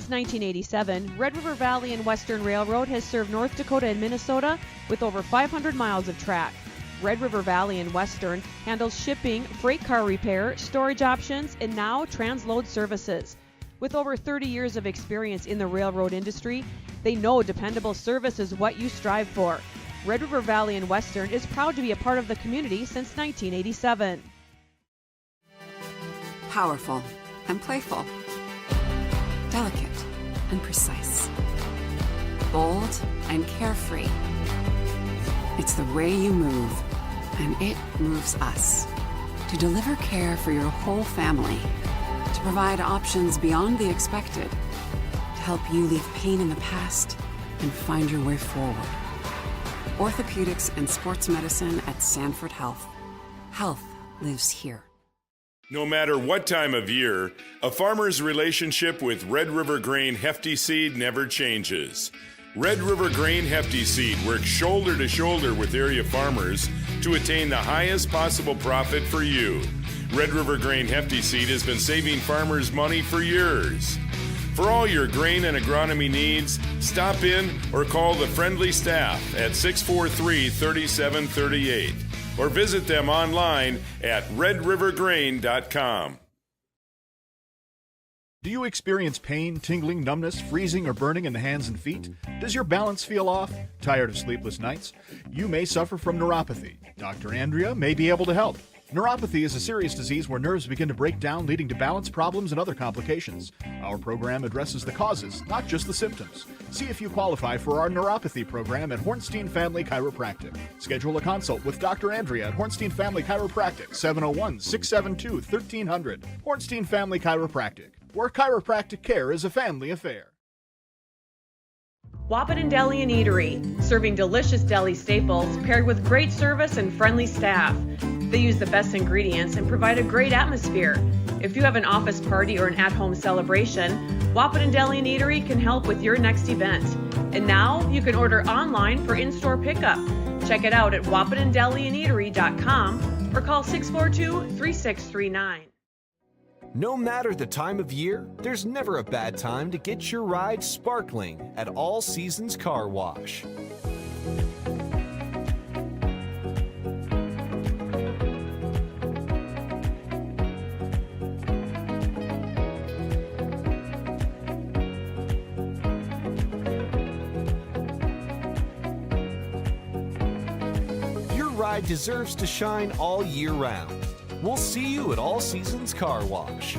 Since 1987, Red River Valley and Western Railroad has served North Dakota and Minnesota with over 500 miles of track. Red River Valley and Western handles shipping, freight car repair, storage options, and now transload services. With over 30 years of experience in the railroad industry, they know dependable service is what you strive for. Red River Valley and Western is proud to be a part of the community since 1987. Powerful and playful. Delicate and precise. Bold and carefree. It's the way you move, and it moves us. To deliver care for your whole family. To provide options beyond the expected. To help you leave pain in the past and find your way forward. Orthopedics and sports medicine at Sanford Health. Health lives here. No matter what time of year, a farmer's relationship with Red River Grain Hefty Seed never changes. Red River Grain Hefty Seed works shoulder to shoulder with area farmers to attain the highest possible profit for you. Red River Grain Hefty Seed has been saving farmers money for years. For all your grain and agronomy needs, stop in or call the friendly staff at 643-3738 or visit them online at redrivergrain.com. Do you experience pain, tingling, numbness, freezing, or burning in the hands and feet? Does your balance feel off? Tired of sleepless nights? You may suffer from neuropathy. Dr. Andrea may be able to help. Neuropathy is a serious disease where nerves begin to break down, leading to balance problems and other complications. Our program addresses the causes, not just the symptoms. See if you qualify for our neuropathy program at Hornstein Family Chiropractic. Schedule a consult with Dr. Andrea at Hornstein Family Chiropractic, 701-672-1300. Hornstein Family Chiropractic, where chiropractic care is a family affair. Wahpeton Deli and Eatery, serving delicious deli staples paired with great service and friendly staff. They use the best ingredients and provide a great atmosphere. If you have an office party or an at-home celebration, Wahpeton Deli and Eatery can help with your next event. And now you can order online for in-store pickup. Check it out at wahpetondeliandeatery.com or call 642-3639. No matter the time of year, there's never a bad time to get your ride sparkling at All Seasons Car Wash. Your ride deserves to shine all year round. We'll see you at All Seasons Car Wash.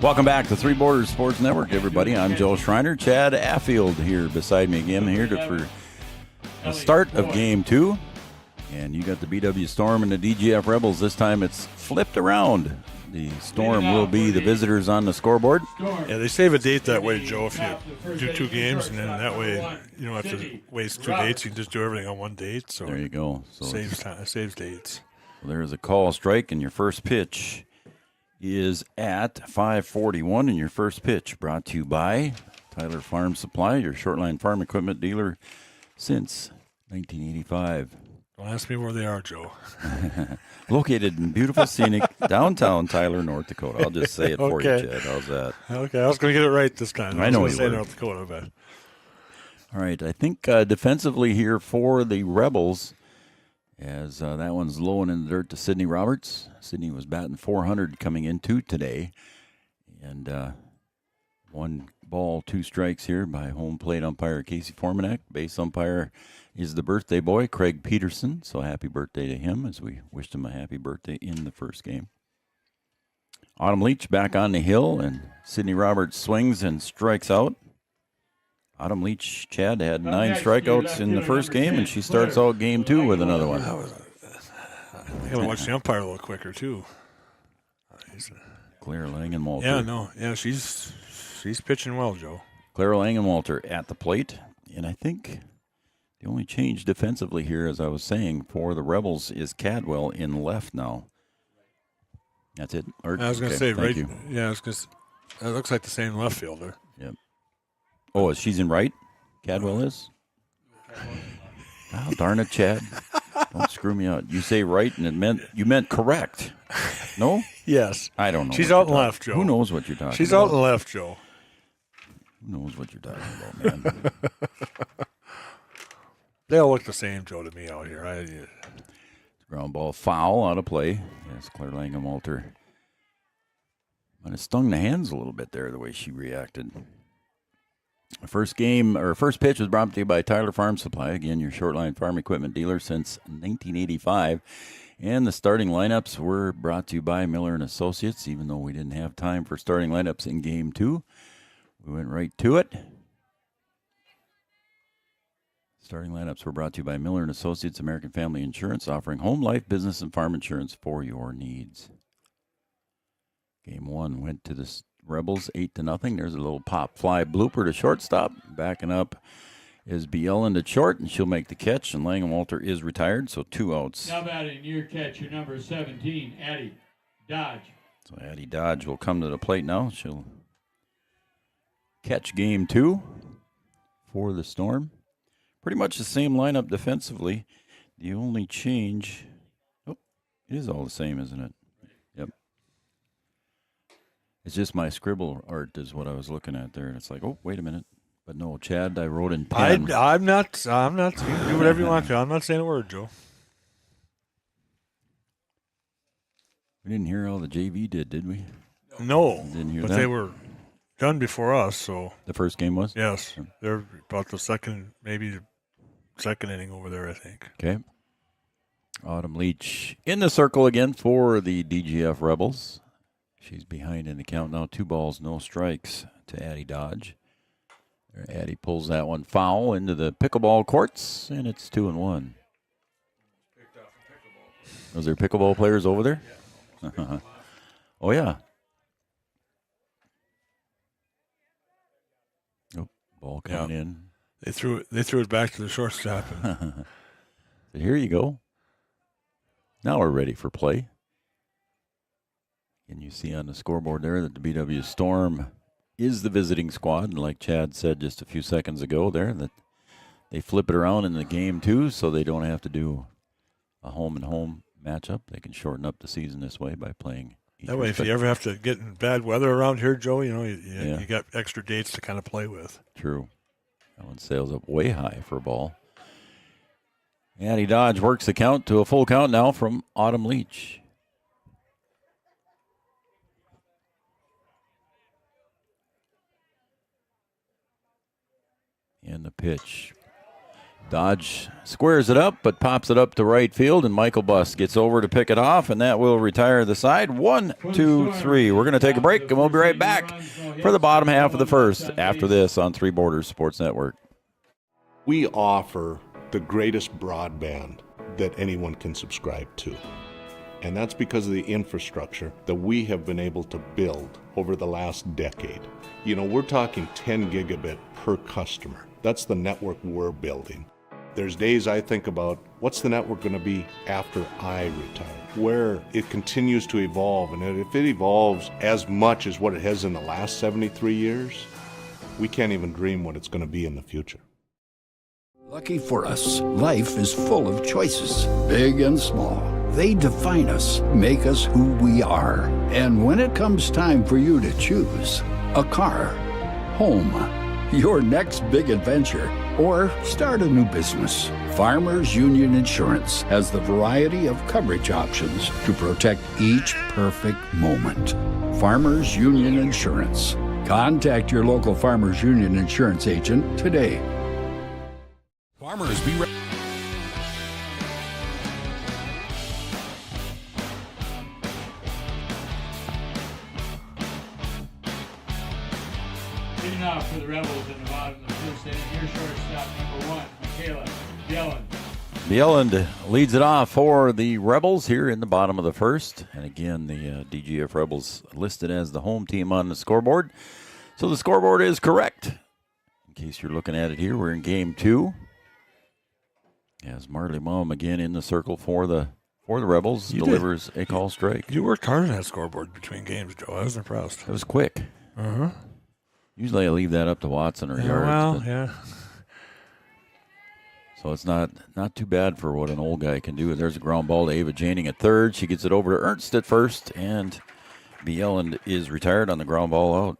Welcome back to Three Borders Sports Network, everybody. I'm Joe Schreiner. Chad Affield here beside me again here for the start of Game 2. And you got the BW Storm and the DGF Rebels. This time it's flipped around. The Storm will be the visitors on the scoreboard. Yeah, they save a date that way, Joe, if you do two games, and then that way you don't have to waste two dates. You can just do everything on one date. So there you go. So saves dates. Well, there's a call strike, and your first pitch is at 5:41, and your first pitch brought to you by Tyler Farm Supply, your shortline farm equipment dealer since 1985. Don't ask me where they are, Joe. Located in beautiful, scenic downtown Tyler, North Dakota. I'll just say it for you, Chad. How's that? Okay, I was going to get it right this time. I know you say were. North Dakota, but. All right, I think defensively here for the Rebels, as that one's low and in the dirt to Sidney Roberts. Sidney was batting .400 coming into today. And 1 ball, 2 strikes here by home plate umpire Casey Formanek. Base umpire is the birthday boy, Craig Peterson. So happy birthday to him as we wished him a happy birthday in the first game. Autumn Leach back on the hill, and Sydney Roberts swings and strikes out. Autumn Leach, Chad, had 9 strikeouts in the first game, and she starts out game 2 with another one. I gotta watch the umpire a little quicker too. Claire Langenwalter. Yeah, she's pitching well, Joe. Claire Langenwalter at the plate, and I think the only change defensively here, as I was saying, for the Rebels is Cadwell in left now. That's it. I was going to say, right? You. Yeah, it looks like the same left fielder. Yep. Oh, she's in right? Cadwell is? Oh, darn it, Chad. Don't screw me out. You say right, and you meant correct. No? Yes. I don't know. She's out and left, Joe. Who knows what you're talking about? She's out and left, Joe. Who knows what you're talking about, man? They all look the same, Joe, to me out here. Ground ball foul out of play. Yes, Claire Langenwalter might have stung the hands a little bit there, the way she reacted. First pitch was brought to you by Tyler Farm Supply. Again, your short-line farm equipment dealer since 1985. And the starting lineups were brought to you by Miller & Associates, even though we didn't have time for starting lineups in Game 2. We went right to it. Starting lineups were brought to you by Miller & Associates, American Family Insurance, offering home, life, business, and farm insurance for your needs. Game 1 went to the Rebels 8-0. There's a little pop fly blooper to shortstop. Backing up is Bjelland at short, and she'll make the catch, and Langenwalter is retired, so 2 outs. Now batting your catcher, number 17, Addie Dodge. So Addie Dodge will come to the plate now. She'll catch Game 2 for the Storm. Pretty much the same lineup defensively. The only change, it is all the same, isn't it? Yep. It's just my scribble art is what I was looking at there, and it's like, oh, wait a minute. But no, Chad, I wrote in pen. I'm not. You can do whatever you want to. I'm not saying a word, Joe. We didn't hear all the JV did we? No, didn't hear but that. They were done before us, so. The first game was? Yes. They're about the second inning over there, I think. Okay. Autumn Leach in the circle again for the DGF Rebels. She's behind in the count now. 2 balls, no strikes to Addie Dodge. Addie pulls that one foul into the pickleball courts, and it's 2-1. Was there pickleball players over there? Yeah. Oh, yeah. Oh, ball coming in. They threw it back to the shortstop. So here you go. Now we're ready for play. And you see on the scoreboard there that the BW Storm is the visiting squad. And like Chad said just a few seconds ago there, that they flip it around in the Game 2 so they don't have to do a home-and-home matchup. They can shorten up the season this way by playing. That way, if you ever have to get in bad weather around here, Joe, you got extra dates to kind of play with. True. That one sails up way high for a ball. Addie Dodge works the count to a full count now from Autumn Leach. And the pitch. Dodge squares it up, but pops it up to right field, and Michael Bust gets over to pick it off, and that will retire the side. 1, 2, 3. We're going to take a break, and we'll be right back for the bottom half of the first after this on Three Borders Sports Network. We offer the greatest broadband that anyone can subscribe to. And that's because of the infrastructure that we have been able to build over the last decade. We're talking 10 gigabit per customer. That's the network we're building. There's days I think about what's the network going to be after I retire, where it continues to evolve. And if it evolves as much as what it has in the last 73 years, we can't even dream what it's going to be in the future. Lucky for us, life is full of choices, big and small. They define us, make us who we are. And when it comes time for you to choose a car, home, your next big adventure, or start a new business, Farmers Union Insurance has the variety of coverage options to protect each perfect moment. Farmers Union Insurance. Contact your local Farmers Union insurance agent today. Farmers, be ready. Leading off for the Rebels in the bottom of the first inning, your shortstop, number 1, Michaela Bjelland. Bjelland leads it off for the Rebels here in the bottom of the first. And again, the DGF Rebels listed as the home team on the scoreboard. So the scoreboard is correct. In case you're looking at it here, we're in game 2. As Marley Mom again in the circle for the Rebels, delivers a call strike. You worked hard on that scoreboard between games, Joe. I was impressed. It was quick. Uh-huh. Usually I leave that up to Watson or Yards. Well, yeah. So it's not too bad for what an old guy can do. There's a ground ball to Ava Janing at third. She gets it over to Ernst at first, and Bjelland is retired on the ground ball out.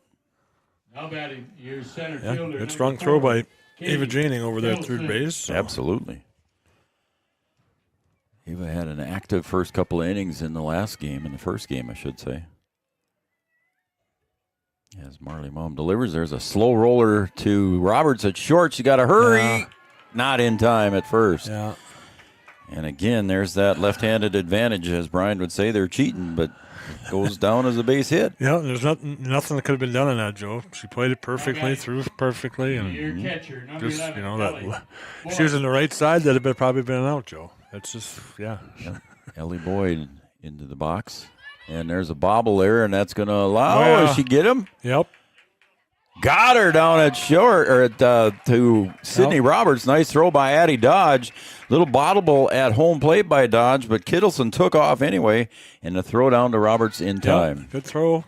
Now batting, your center fielder. Good strong throw by Ava Janing over there at third base. So. Absolutely. Ava had an active first couple of innings in the first game, I should say. As Marley Mom delivers, there's a slow roller to Roberts at short. She got to hurry. Yeah. Not in time at first. Yeah. And again, there's that left-handed advantage. As Brian would say, they're cheating, but it goes down as a base hit. Yeah, there's nothing that could have been done on that, Joe. She played it perfectly, threw perfectly, and your catcher, number just 11, that she was on the right side, that'd have probably been out, Joe. That's just Ellie Boyd into the box, and there's a bobble there, and that's going to allow. Does she get him? Yep. Got her down at short, or to Sydney Roberts. Nice throw by Addie Dodge. Little bottleable at home plate by Dodge, but Kittleson took off anyway, and the throw down to Roberts in time. Good throw,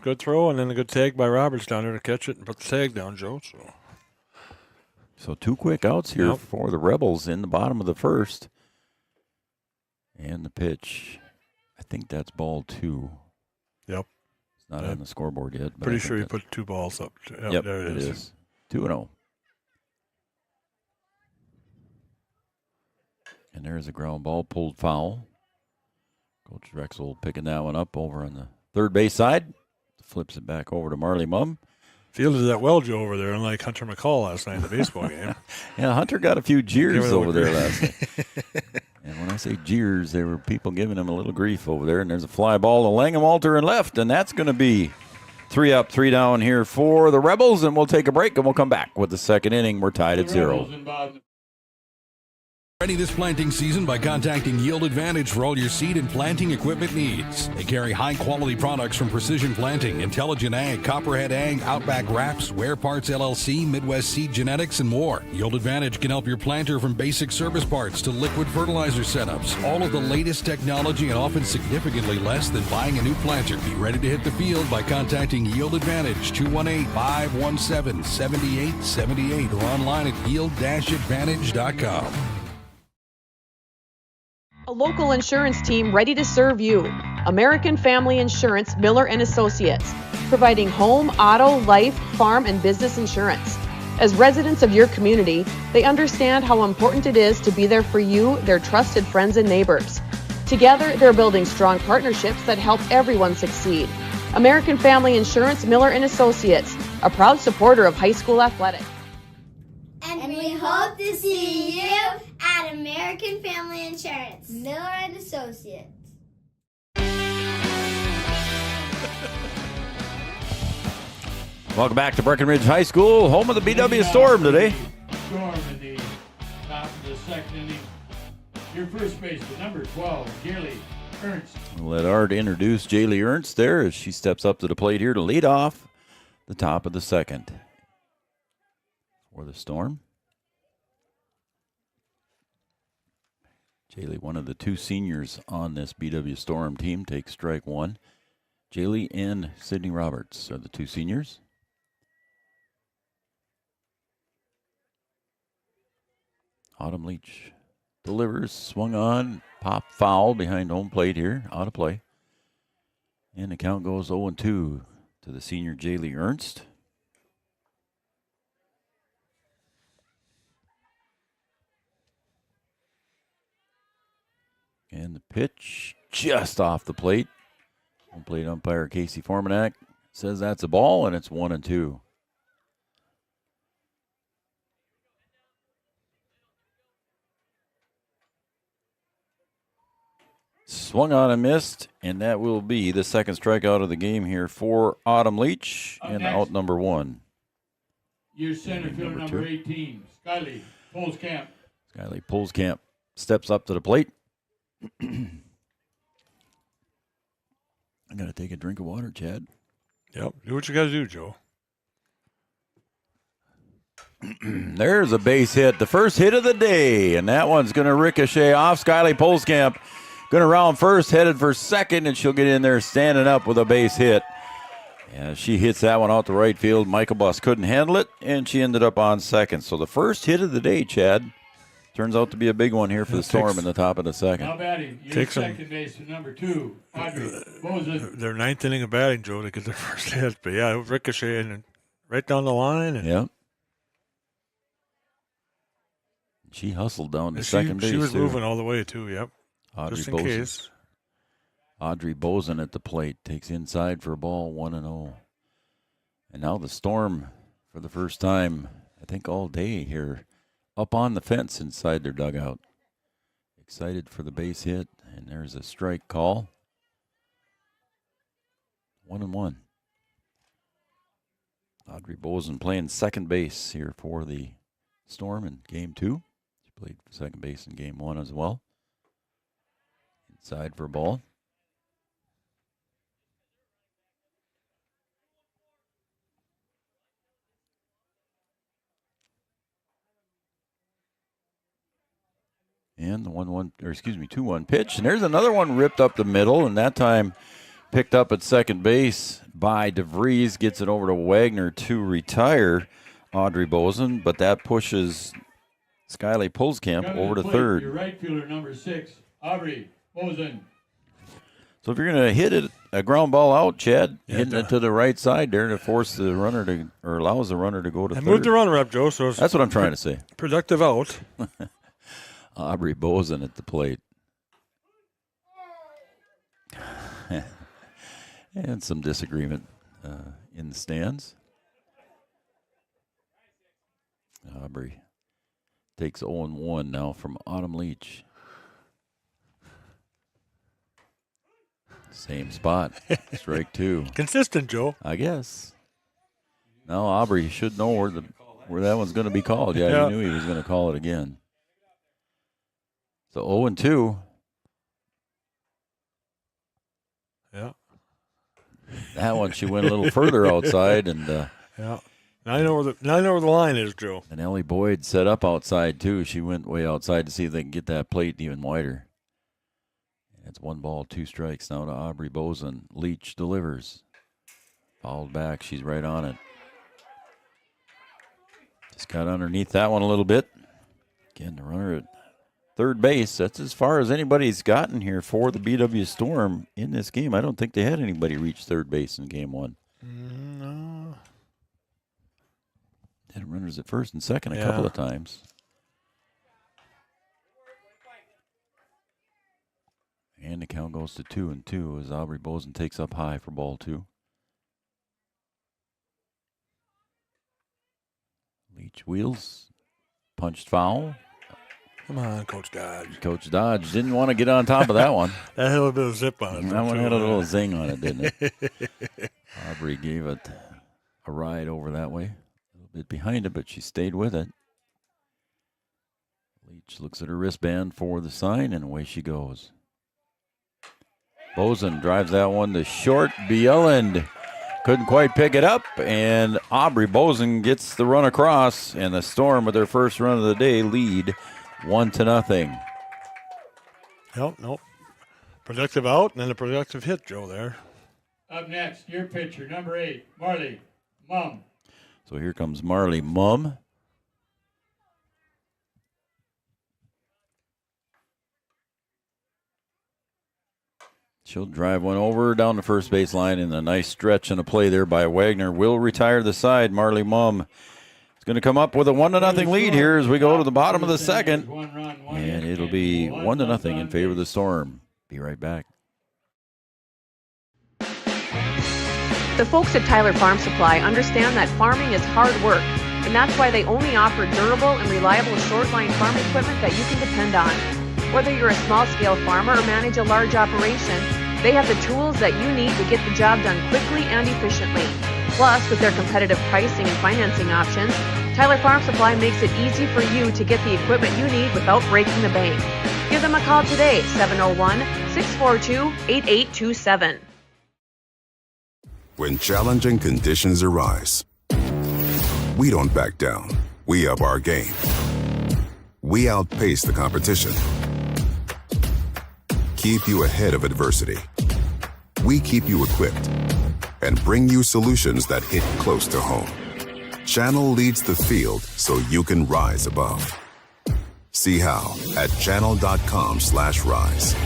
and then a good tag by Roberts down there to catch it and put the tag down, Joe. So 2 quick outs here for the Rebels in the bottom of the first. And the pitch, I think that's ball 2. Yep. Not on the scoreboard yet. Pretty sure you put 2 balls up. Yep, there it is. 2-0. And there's a ground ball pulled foul. Coach Drexel picking that one up over on the third base side. Flips it back over to Marley Mum. Fielded that well, Joe, over there, unlike Hunter McCall last night in the baseball game. Yeah, Hunter got a few jeers over there last night. And when I say jeers, there were people giving him a little grief over there. And there's a fly ball to Langham, Alter, and left. And that's going to be 3 up, 3 down here for the Rebels. And we'll take a break, and we'll come back with the second inning. We're tied at 0. Ready this planting season by contacting Yield Advantage for all your seed and planting equipment needs. They carry high-quality products from Precision Planting, Intelligent Ag, Copperhead Ag, Outback Wraps, Wear Parts LLC, Midwest Seed Genetics, and more. Yield Advantage can help your planter from basic service parts to liquid fertilizer setups. All of the latest technology and often significantly less than buying a new planter. Be ready to hit the field by contacting Yield Advantage, 218-517-7878, or online at yield-advantage.com. A local insurance team ready to serve you. American Family Insurance, Miller & Associates, providing home, auto, life, farm, and business insurance. As residents of your community, they understand how important it is to be there for you, their trusted friends and neighbors. Together, they're building strong partnerships that help everyone succeed. American Family Insurance, Miller & Associates, a proud supporter of high school athletics. And we hope to see you at American Family Insurance, Miller & Associates. Welcome back to Breckenridge High School, home of the BW Storm today. Storm in the top of the second inning. Your first baseman, number 12, Jaylee Ernst. Let Art introduce Jaylee Ernst there as she steps up to the plate here to lead off the top of the second. For the Storm. Jaylee, one of the 2 seniors on this BW Storm team, takes strike 1. Jaylee and Sydney Roberts are the 2 seniors. Autumn Leach delivers, swung on, pop foul behind home plate here, out of play. And the count goes 0-2 to the senior Jaylee Ernst. And the pitch just off the plate. Home plate umpire Casey Formanak says that's a ball, and it's 1-2. Swung on and missed, and that will be the second strikeout of the game here for Autumn Leach, and out number 1. Your center fielder number 18, Skyly Polskamp. Skyly Polskamp steps up to the plate. I got to take a drink of water, Chad. Yep, do what you got to do, Joe. There's a base hit, the first hit of the day, and that one's going to ricochet off. Skyly Polskamp going to round first, headed for second, and she'll get in there standing up with a base hit. Yeah, she hits that one out to right field. Michael Buss couldn't handle it, and she ended up on second. So the first hit of the day, Chad, turns out to be a big one here for the Storm in the top of the second. Now batting, your second baseman number 2, Audrey Bozen. Their ninth inning of batting, Joe, to get their first hit. But yeah, ricocheting right down the line. And yep. She hustled down to second base. She was moving all the way too. Yep. Audrey just in Bozen. case. Audrey Bozen at the plate takes inside for a ball, 1-0. And now the Storm, for the first time, I think all day here, up on the fence inside their dugout. Excited for the base hit, and there's a strike call. 1-1. Audrey Bozen playing second base here for the Storm in game 2. She played second base in game 1 as well. Inside for a ball. And the 2-1 pitch. And there's another one ripped up the middle, and that time picked up at second base by DeVries. Gets it over to Wagner to retire Audrey Bozen, but that pushes Skyly Polskamp over to third. Your right fielder number 6, Audrey Bozen. So if you're going to hit it, a ground ball out, Chad, hitting it to the right side there to force the runner to, or allows the runner to go to third. Move the runner up, Joe. So that's what I'm trying to say. Productive out. Aubrey Bozen at the plate. And some disagreement in the stands. Aubrey takes 0-1 now from Autumn Leach. Same spot. Strike 2. Consistent, Joe. I guess. Now Aubrey should know where that one's going to be called. Yeah, he knew he was going to call it again. So 0-2. Yeah. That one she went a little further outside, and yeah. Now I know where the line is, Joe. And Ellie Boyd set up outside too. She went way outside to see if they can get that plate even wider. And it's 1-2 strikes now to Aubrey Bozen. Leach delivers. Fouled back. She's right on it. Just got underneath that one a little bit. Again, the runner at third base. That's as far as anybody's gotten here for the BW Storm in this game. I don't think they had anybody reach third base in game 1. No. Had runners at first and second a couple of times. And the count goes to 2-2 as Aubrey Bozen takes up high for ball 2. Leach wheels. Punched foul. Come on, Coach Dodge. Coach Dodge didn't want to get on top of that one. That had a little bit of zip on it. That one had a little zing on it, didn't it? Aubrey gave it a ride over that way. A little bit behind it, but she stayed with it. Leach looks at her wristband for the sign, and away she goes. Bozen drives that one to short. Bieland couldn't quite pick it up, and Aubrey Bozen gets the run across, and the Storm with their first run of the day lead 1-0. Nope. Productive out and then a productive hit, Joe, there. Up next, your pitcher, number 8, Marley Mum. So here comes Marley Mum. She'll drive one over down the first base line, and a nice stretch and a play there by Wagner will retire the side. Marley Mum is going to come up with a 1-0 lead here as we go to the bottom of the second. And it'll be 1-0 in favor of the Storm. Be right back. The folks at Tyler Farm Supply understand that farming is hard work, and that's why they only offer durable and reliable short-line farm equipment that you can depend on. Whether you're a small-scale farmer or manage a large operation, they have the tools that you need to get the job done quickly and efficiently. Plus, with their competitive pricing and financing options, Tyler Farm Supply makes it easy for you to get the equipment you need without breaking the bank. Give them a call today, 701-642-8827. When challenging conditions arise, we don't back down. We up our game. We outpace the competition. Keep you ahead of adversity. We keep you equipped and bring you solutions that hit close to home. Channel leads the field so you can rise above. See how at channel.com/rise.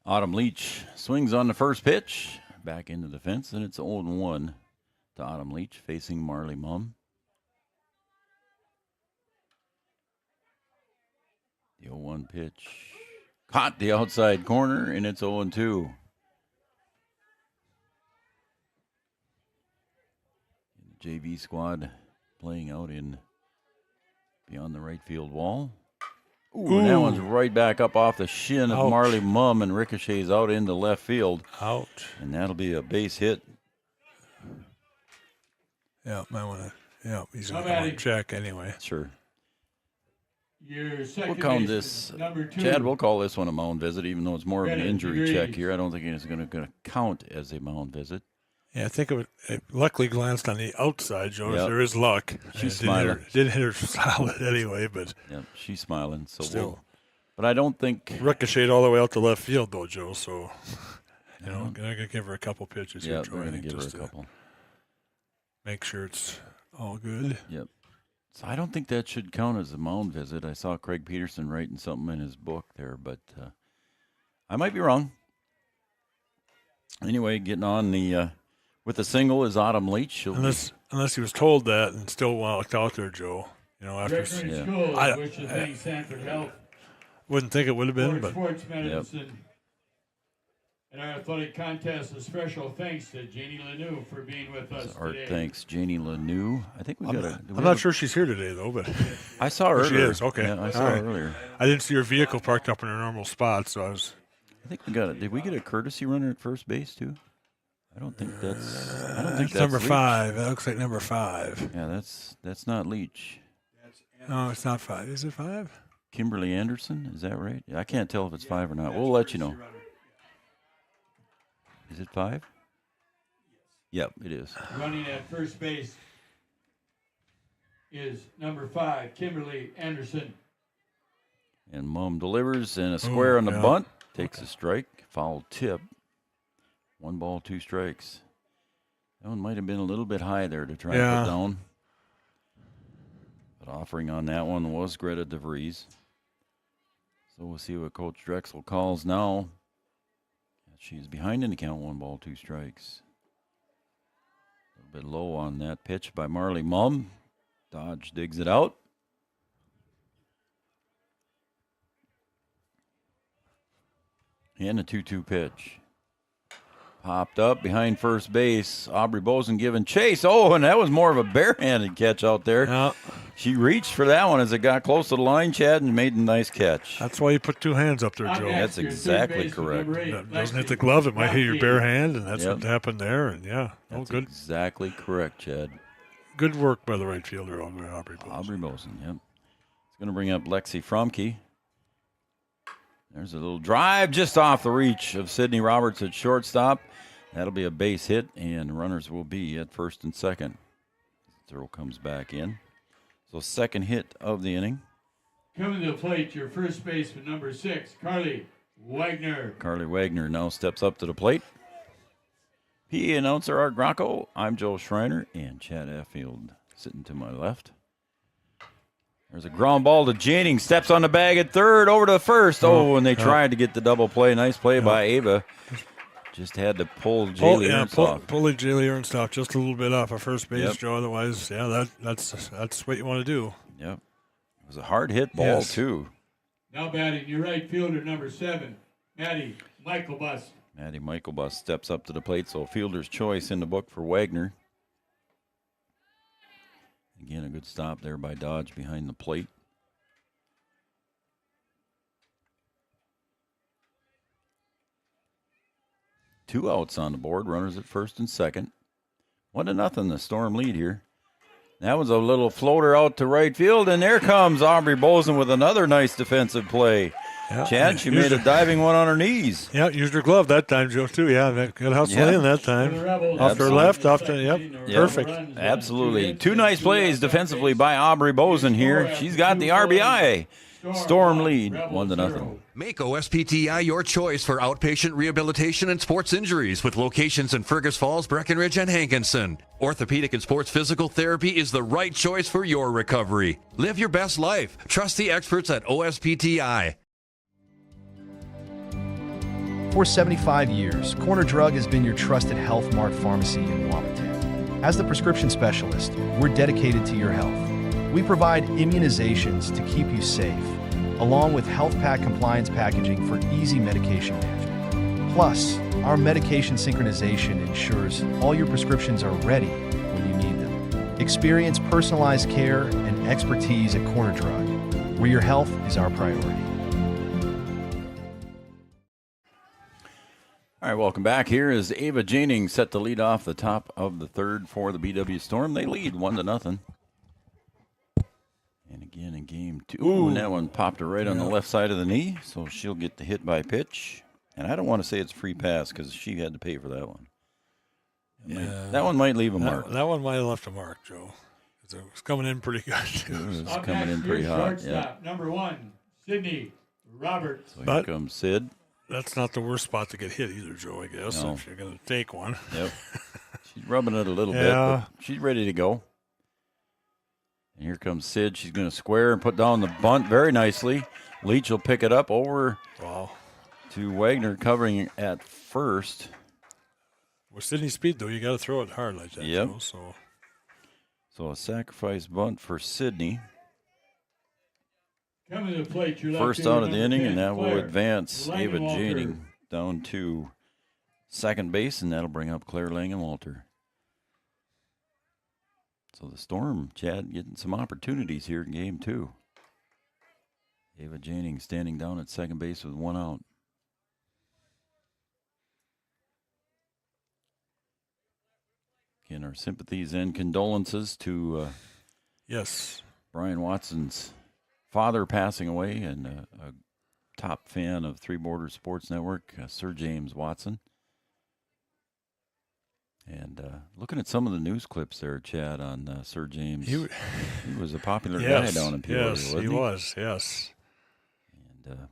Autumn Leach swings on the first pitch. Back into the fence, and it's 0-1 to Autumn Leach facing Marley Mumm. The 0-1 pitch caught the outside corner, and it's 0-2. The JV squad playing out in beyond the right field wall. Ooh, and that one's right back up off the shin of Marley Mumm and ricochets out into left field. Ouch. And that'll be a base hit. Yeah, might want to. Yeah, he's going to check anyway. Sure. Your second We'll count this, Chad, we'll call this one a mound visit, even though it's more of an injury check here. I don't think it's going to count as a mound visit. Yeah, I think it luckily glanced on the outside, Joe. Yep. There is luck. She's smiling. Didn't hit her solid anyway, but yeah, she's smiling. So still, but I don't think ricocheted all the way out to left field though, Joe. So I'm gonna give her a couple pitches here, Joe. We're gonna give her a couple. Make sure it's all good. Yep. So I don't think that should count as a mound visit. I saw Craig Peterson writing something in his book there, but I might be wrong. Anyway, getting on the. With the single is Autumn Leach. Unless he was told that and still walked out there, Joe. After I wish to thank Sanford Health. Wouldn't think it would have been, but sports medicine. And our athletic contest, a special thanks to Janie Lanou for being with us today. Thanks, Janie Lanou. I think we got a. I'm not sure she's here today though, but I saw her earlier. She is okay. Yeah, I saw her earlier. I didn't see her vehicle parked up in her normal spot, so I was. I think we got it. Did we get a courtesy runner at first base too? I don't think that's number Leach. 5. That looks like number 5. Yeah, that's not Leach. No, it's not 5. Is it 5? Kimberly Anderson, is that right? I can't tell if it's 5 or not. We'll let you know. Is it 5? Yep, it is. Running at first base is number 5, Kimberly Anderson. And Mumm delivers and a square on the bunt. Takes a strike. Foul tip. 1 ball, 2 strikes. That one might have been a little bit high there to try and put down. But offering on that one was Greta DeVries. So we'll see what Coach Drexel calls now. She's behind in the count, 1 ball, 2 strikes. A little bit low on that pitch by Marley Mumm. Dodge digs it out. And a 2-2 pitch. Popped up behind first base. Aubrey Boson giving chase. Oh, and that was more of a barehanded catch out there. Yeah. She reached for that one as it got close to the line, Chad, and made a nice catch. That's why you put 2 hands up there, Joe. That's exactly correct. It doesn't hit the glove. It might hit your bare hand, and that's what happened there. And that's good. Exactly correct, Chad. Good work by the right fielder, Aubrey Boson. Aubrey Boson, yep. It's going to bring up Lexi Fromke. There's a little drive just off the reach of Sydney Roberts at shortstop. That'll be a base hit, and runners will be at first and second. Throw comes back in. So second hit of the inning. Coming to the plate, your first baseman, number 6, Carly Wagner. Carly Wagner now steps up to the plate. PA announcer Art Grocco. I'm Joe Schreiner, and Chad Affield sitting to my left. There's a ground ball to Janning. Steps on the bag at third, over to first. And they tried to get the double play. Nice play by Ava. Just had to pull Jaylee Ernst off. Pull Jaylee Ernst off just a little bit off of first base, Joe. Otherwise, that's what you want to do. Yep. It was a hard hit ball, too. Now batting your right fielder, number 7, Maddie Michaelbus. Maddie Michaelbus steps up to the plate, so fielder's choice in the book for Wagner. Again, a good stop there by Dodge behind the plate. Two outs on the board, runners at first and second. 1-0, the Storm lead here. That was a little floater out to right field, and there comes Aubrey Bozen with another nice defensive play. Yeah. Chad, she made a diving one on her knees. Yeah, used her glove that time, Joe, too. Yeah, good hustle in that time. Off her left, perfect. Absolutely. Two nice plays defensively by Aubrey Bozen here. She's got the RBI. Storm lead, 1-0. Make OSPTI your choice for outpatient rehabilitation and sports injuries with locations in Fergus Falls, Breckenridge, and Hankinson. Orthopedic and sports physical therapy is the right choice for your recovery. Live your best life. Trust the experts at OSPTI. For 75 years, Corner Drug has been your trusted Health Mart pharmacy in Wahpeton. As the prescription specialist, we're dedicated to your health. We provide immunizations to keep you safe, along with health pack compliance packaging for easy medication management. Plus, our medication synchronization ensures all your prescriptions are ready when you need them. Experience personalized care and expertise at Corner Drug, where your health is our priority. All right, welcome back. Here is Ava Janing set to lead off the top of the third for the BW Storm. They lead 1-0. And again in game two. Ooh, and that one popped her right on the left side of the knee, so she'll get the hit by pitch. And I don't want to say it's a free pass because she had to pay for that one. That one might leave a mark. That one might have left a mark, Joe. It was coming in pretty good. It was coming in pretty hot. Shortstop, number 1, Sydney Roberts. So here comes Sid. That's not the worst spot to get hit either, Joe, I guess, if you're going to take one. Yep. She's rubbing it a little bit, but she's ready to go. And here comes Sid. She's going to square and put down the bunt very nicely. Leach will pick it up over to Wagner, covering at first. With Sydney's speed, though, you got to throw it hard like that. Yep. Joe, so a sacrifice bunt for Sydney. Coming to the plate, First out of the inning, and that will advance Ava Janing down to second base, and that'll bring up Claire Langenwalter. So the Storm, Chad, getting some opportunities here in game two. Ava Janing standing down at second base with one out. Again, our sympathies and condolences to Brian Watson's father passing away, and a top fan of Three Borders Sports Network, Sir James Watson. And looking at some of the news clips there, Chad, on Sir James, he was a popular guy down in Peoria, wasn't he? Yes. And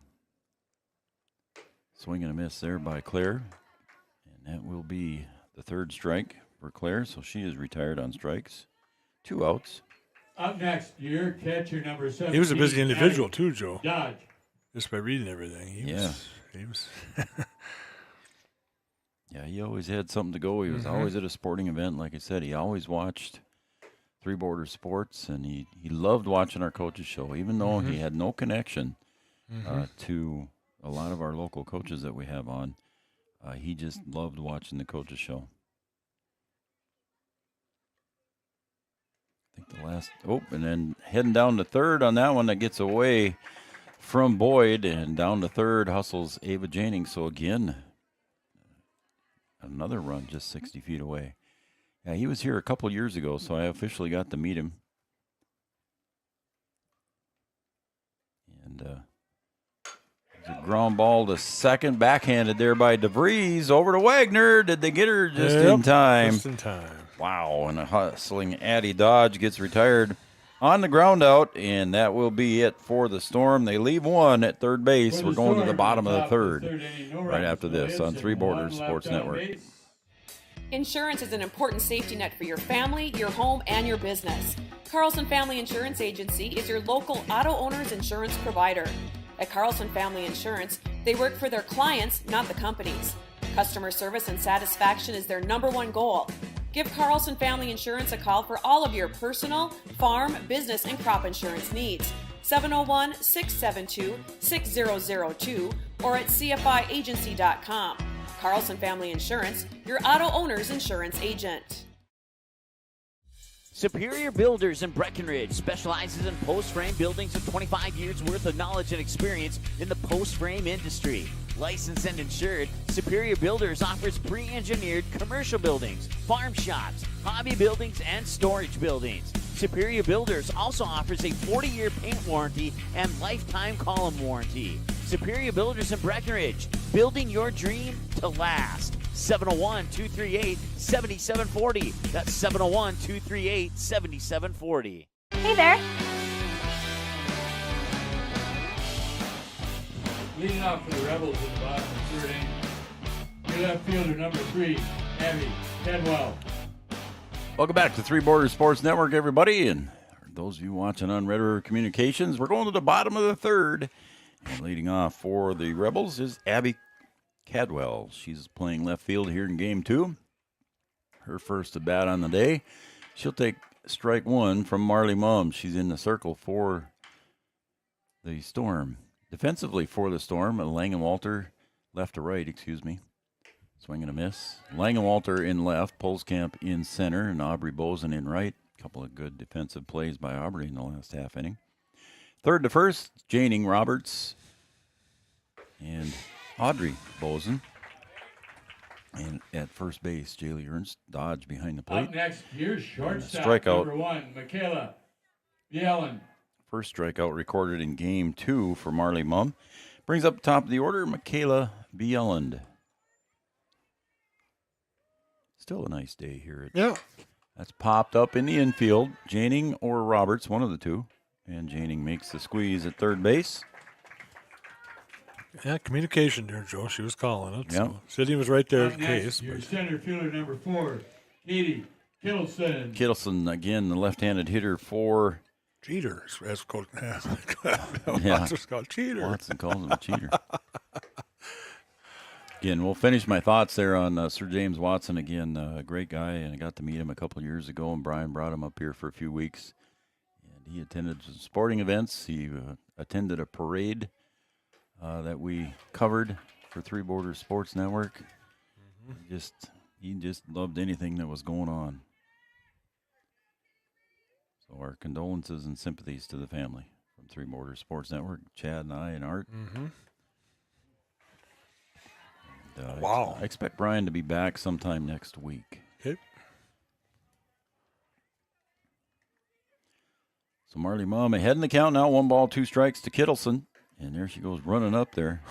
swing and a miss there by Claire. And that will be the third strike for Claire, so she is retired on strikes. 2 outs. Up next, your catcher number 7. He was a busy individual too, Joe. Dodge. Just by reading everything. He was. Yeah, he always had something to go. He was always at a sporting event. Like I said, he always watched Three Borders Sports, and he loved watching our coaches show, even though he had no connection to a lot of our local coaches that we have on. He just loved watching the coaches show. I think the last, and then heading down to third on that one that gets away from Boyd, and down to third hustles Ava Janing. So again, another run just 60 feet away. Yeah, he was here a couple years ago, so I officially got to meet him. And a ground ball to second, backhanded there by DeVries, over to Wagner. Did they get her just in time? Just in time. Wow, and a hustling Addie Dodge gets retired on the ground out, and that will be it for the Storm. They leave one at third base. We're going to the bottom of the third right after this on Three Borders Sports Network. Insurance is an important safety net for your family, your home, and your business. Carlson Family Insurance Agency is your local auto owner's insurance provider. At Carlson Family Insurance, they work for their clients, not the companies. Customer service and satisfaction is their #1 goal. Give Carlson Family Insurance a call for all of your personal, farm, business, and crop insurance needs. 701-672-6002 or at cfiagency.com. Carlson Family Insurance, your auto owner's insurance agent. Superior Builders in Breckenridge specializes in post-frame buildings with 25 years worth of knowledge and experience in the post-frame industry. Licensed and insured, Superior Builders offers pre-engineered commercial buildings, farm shops, hobby buildings, and storage buildings. Superior Builders also offers a 40-year paint warranty and lifetime column warranty. Superior Builders in Breckenridge, building your dream to last. 701-238-7740. That's 701-238-7740. Hey there. Leading off for the Rebels in the bottom of the third inning, your left fielder number 3, Abby Kedwell. Welcome back to Three Borders Sports Network, everybody. And those of you watching on Red River Communications, we're going to the bottom of the third. And leading off for the Rebels is Abby Cadwell. She's playing left field here in game 2. Her first at bat on the day. She'll take strike 1 from Marley Mum. She's in the circle for the Storm. Defensively for the Storm, Langenwalter, left to right, swing and a miss. Langenwalter in left, Polskamp in center, and Aubrey Bozen in right. A couple of good defensive plays by Aubrey in the last half inning. Third to first, Janing Roberts and Audrey Bozen. And at first base, Jaylee Ernst, Dodge behind the plate. Up next, here's shortstop strikeout. number 1, Michaela Bielen. First strikeout recorded in game 2 for Marley Mum. Brings up top of the order, Michaela Bieland. Still a nice day here. Yeah. That's popped up in the infield. Janing or Roberts, one of the two. And Janing makes the squeeze at third base. Yeah, communication there, Joe. She was calling it. Yep. So Sydney was right there Up in next, case. your center fielder number 4, Katie Kittleson. Kittleson, again, the left-handed hitter for Cheater, as Coach Yeah. Watson's called Cheater. Watson calls him a cheater. Again, we'll finish my thoughts there on Sir James Watson. Again, a great guy, and I got to meet him a couple of years ago, and Brian brought him up here for a few weeks. And he attended some sporting events. He attended a parade that we covered for Three Borders Sports Network. He just loved anything that was going on. So our condolences and sympathies to the family from Three Borders Sports Network, Chad and I and Art. Mm-hmm. And, wow. I expect Brian to be back sometime next week. Okay. So Marley Mum ahead in the count now, 1 ball, 2 strikes to Kittleson. And there she goes running up there.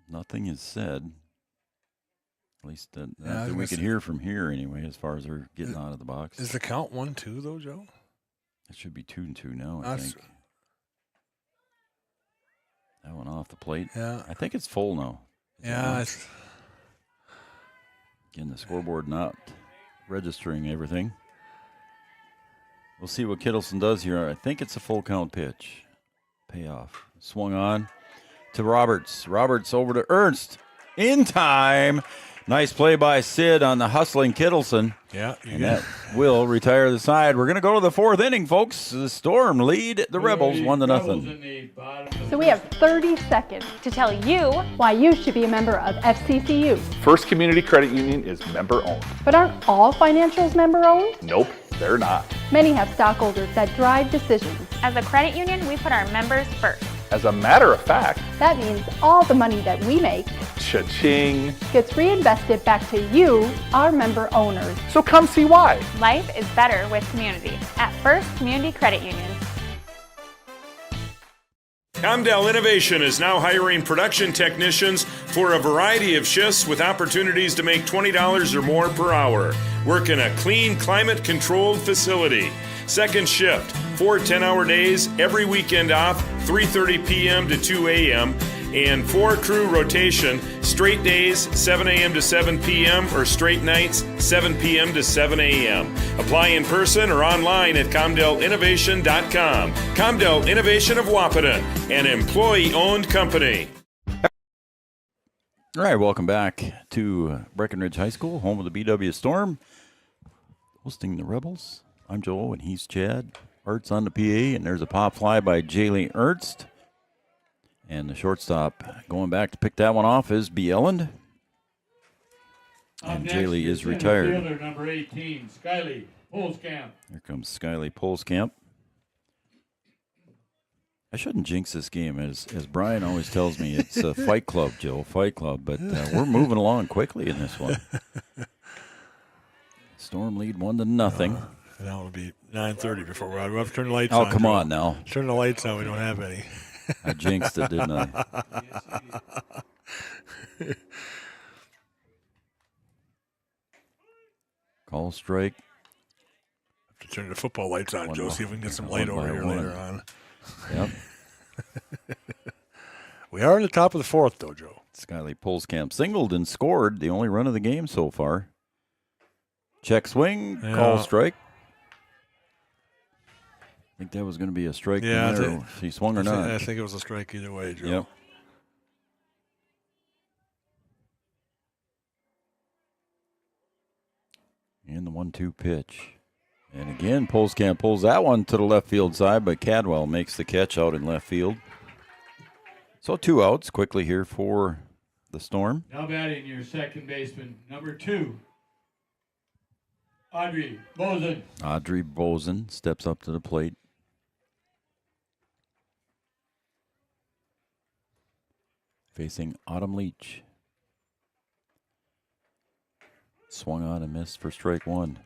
Nothing is said. At least that we can hear from here anyway, as far as her getting out of the box. Is the count 1-2 though, Joe? It should be 2-2 now, I think. That one off the plate. Yeah. I think it's full now. Yeah. Again, the scoreboard not registering everything. We'll see what Kittleson does here. I think it's a full count pitch. Payoff. Swung on to Roberts. Roberts over to Ernst. In time. Nice play by Sid on the hustling Kittleson. Yeah. And that will retire the side. We're going to go to the 4th inning, folks. The Storm lead the Rebels 1-0. So we have 30 seconds to tell you why you should be a member of FCCU. First Community Credit Union is member owned. But aren't all financials member owned? Nope, they're not. Many have stockholders that drive decisions. As a credit union, we put our members first. As a matter of fact, That means all the money that we make cha-ching. gets reinvested back to you, our member owners. So come see why. Life is better with community at First Community Credit Union. Comdell Innovation is now hiring production technicians for a variety of shifts with opportunities to make $20 or more per hour. Work in a clean, climate-controlled facility. Second shift, 4 10-hour days, every weekend off, 3:30 p.m. to 2 a.m., and 4 crew rotation, straight days, 7 a.m. to 7 p.m., or straight nights, 7 p.m. to 7 a.m. Apply in person or online at ComdellInnovation.com. Comdell Innovation of Wahpeton, an employee-owned company. All right, welcome back to Breckenridge High School, home of the BW Storm, hosting the Rebels. I'm Joel, and he's Chad. Art's on the PA, and there's a pop fly by Jaylee Ernst. And the shortstop going back to pick that one off is Bieland. And Jaylee is retired. Fielder, number 18, Skylie Polskamp. Here comes Skylie Polskamp. I shouldn't jinx this game. As Brian always tells me, it's a fight club, Joe, fight club. But we're moving along quickly in this one. Storm lead 1-0. Now it'll be 9:30 before we'll have to turn the lights on. Oh, come on now. Turn the lights on. We don't have any. I jinxed it, didn't I? Call strike. Have to turn the football lights on, Joe. See if we can get some light over here later on. Yep. We are in the top of the fourth, though, Joe. Skylie Polskamp singled and scored the only run of the game so far. Check swing, call strike. I think that was going to be a strike. Yeah, she swung or not. I think it was a strike either way, Joe. Yep. And the 1-2 pitch. And again, Polskamp pulls that one to the left field side, but Cadwell makes the catch out in left field. So 2 outs quickly here for the Storm. Now batting your second baseman, number 2, Audrey Bozen. Audrey Bozen steps up to the plate. Facing Autumn Leach. Swung on and missed for strike 1.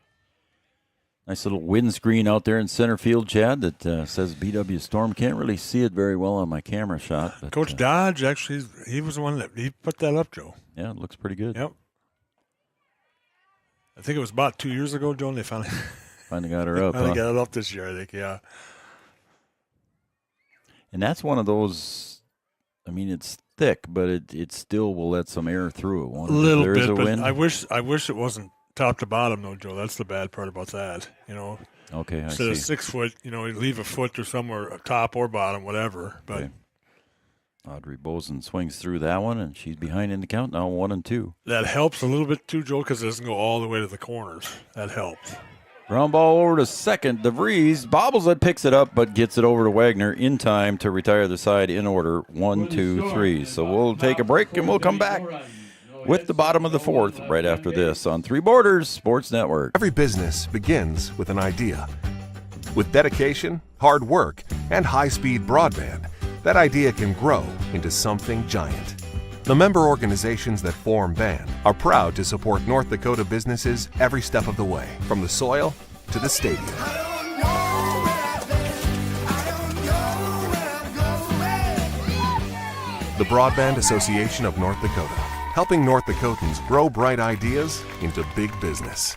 Nice little windscreen out there in center field, Chad, that says BW Storm. Can't really see it very well on my camera shot. But, Coach Dodge, actually, he was the one that he put that up, Joe. Yeah, it looks pretty good. Yep. I think it was about 2 years ago, Joe, and they finally got her up. Finally got it up this year, I think, yeah. And that's one of those, I mean, it's thick, but it still will let some air through it. A little bit, but I wish it wasn't top to bottom, though, Joe. That's the bad part about that, you know. Okay, I Instead see. of 6 foot, you know, you leave a foot or somewhere top or bottom, whatever. But okay. Audrey Bozen swings through that one, and she's behind in the count now, 1-2. That helps a little bit too, Joe, because it doesn't go all the way to the corners. That helps. Ground ball over to second. DeVries bobbles it, picks it up, but gets it over to Wagner in time to retire the side in order. 1, 2, 3. So we'll take a break, and we'll come back with the bottom of the fourth right after this on Three Borders Sports Network. Every business begins with an idea. With dedication, hard work, and high-speed broadband, that idea can grow into something giant. The member organizations that form BAND are proud to support North Dakota businesses every step of the way, from the soil to the stadium. The Broadband Association of North Dakota, helping North Dakotans grow bright ideas into big business.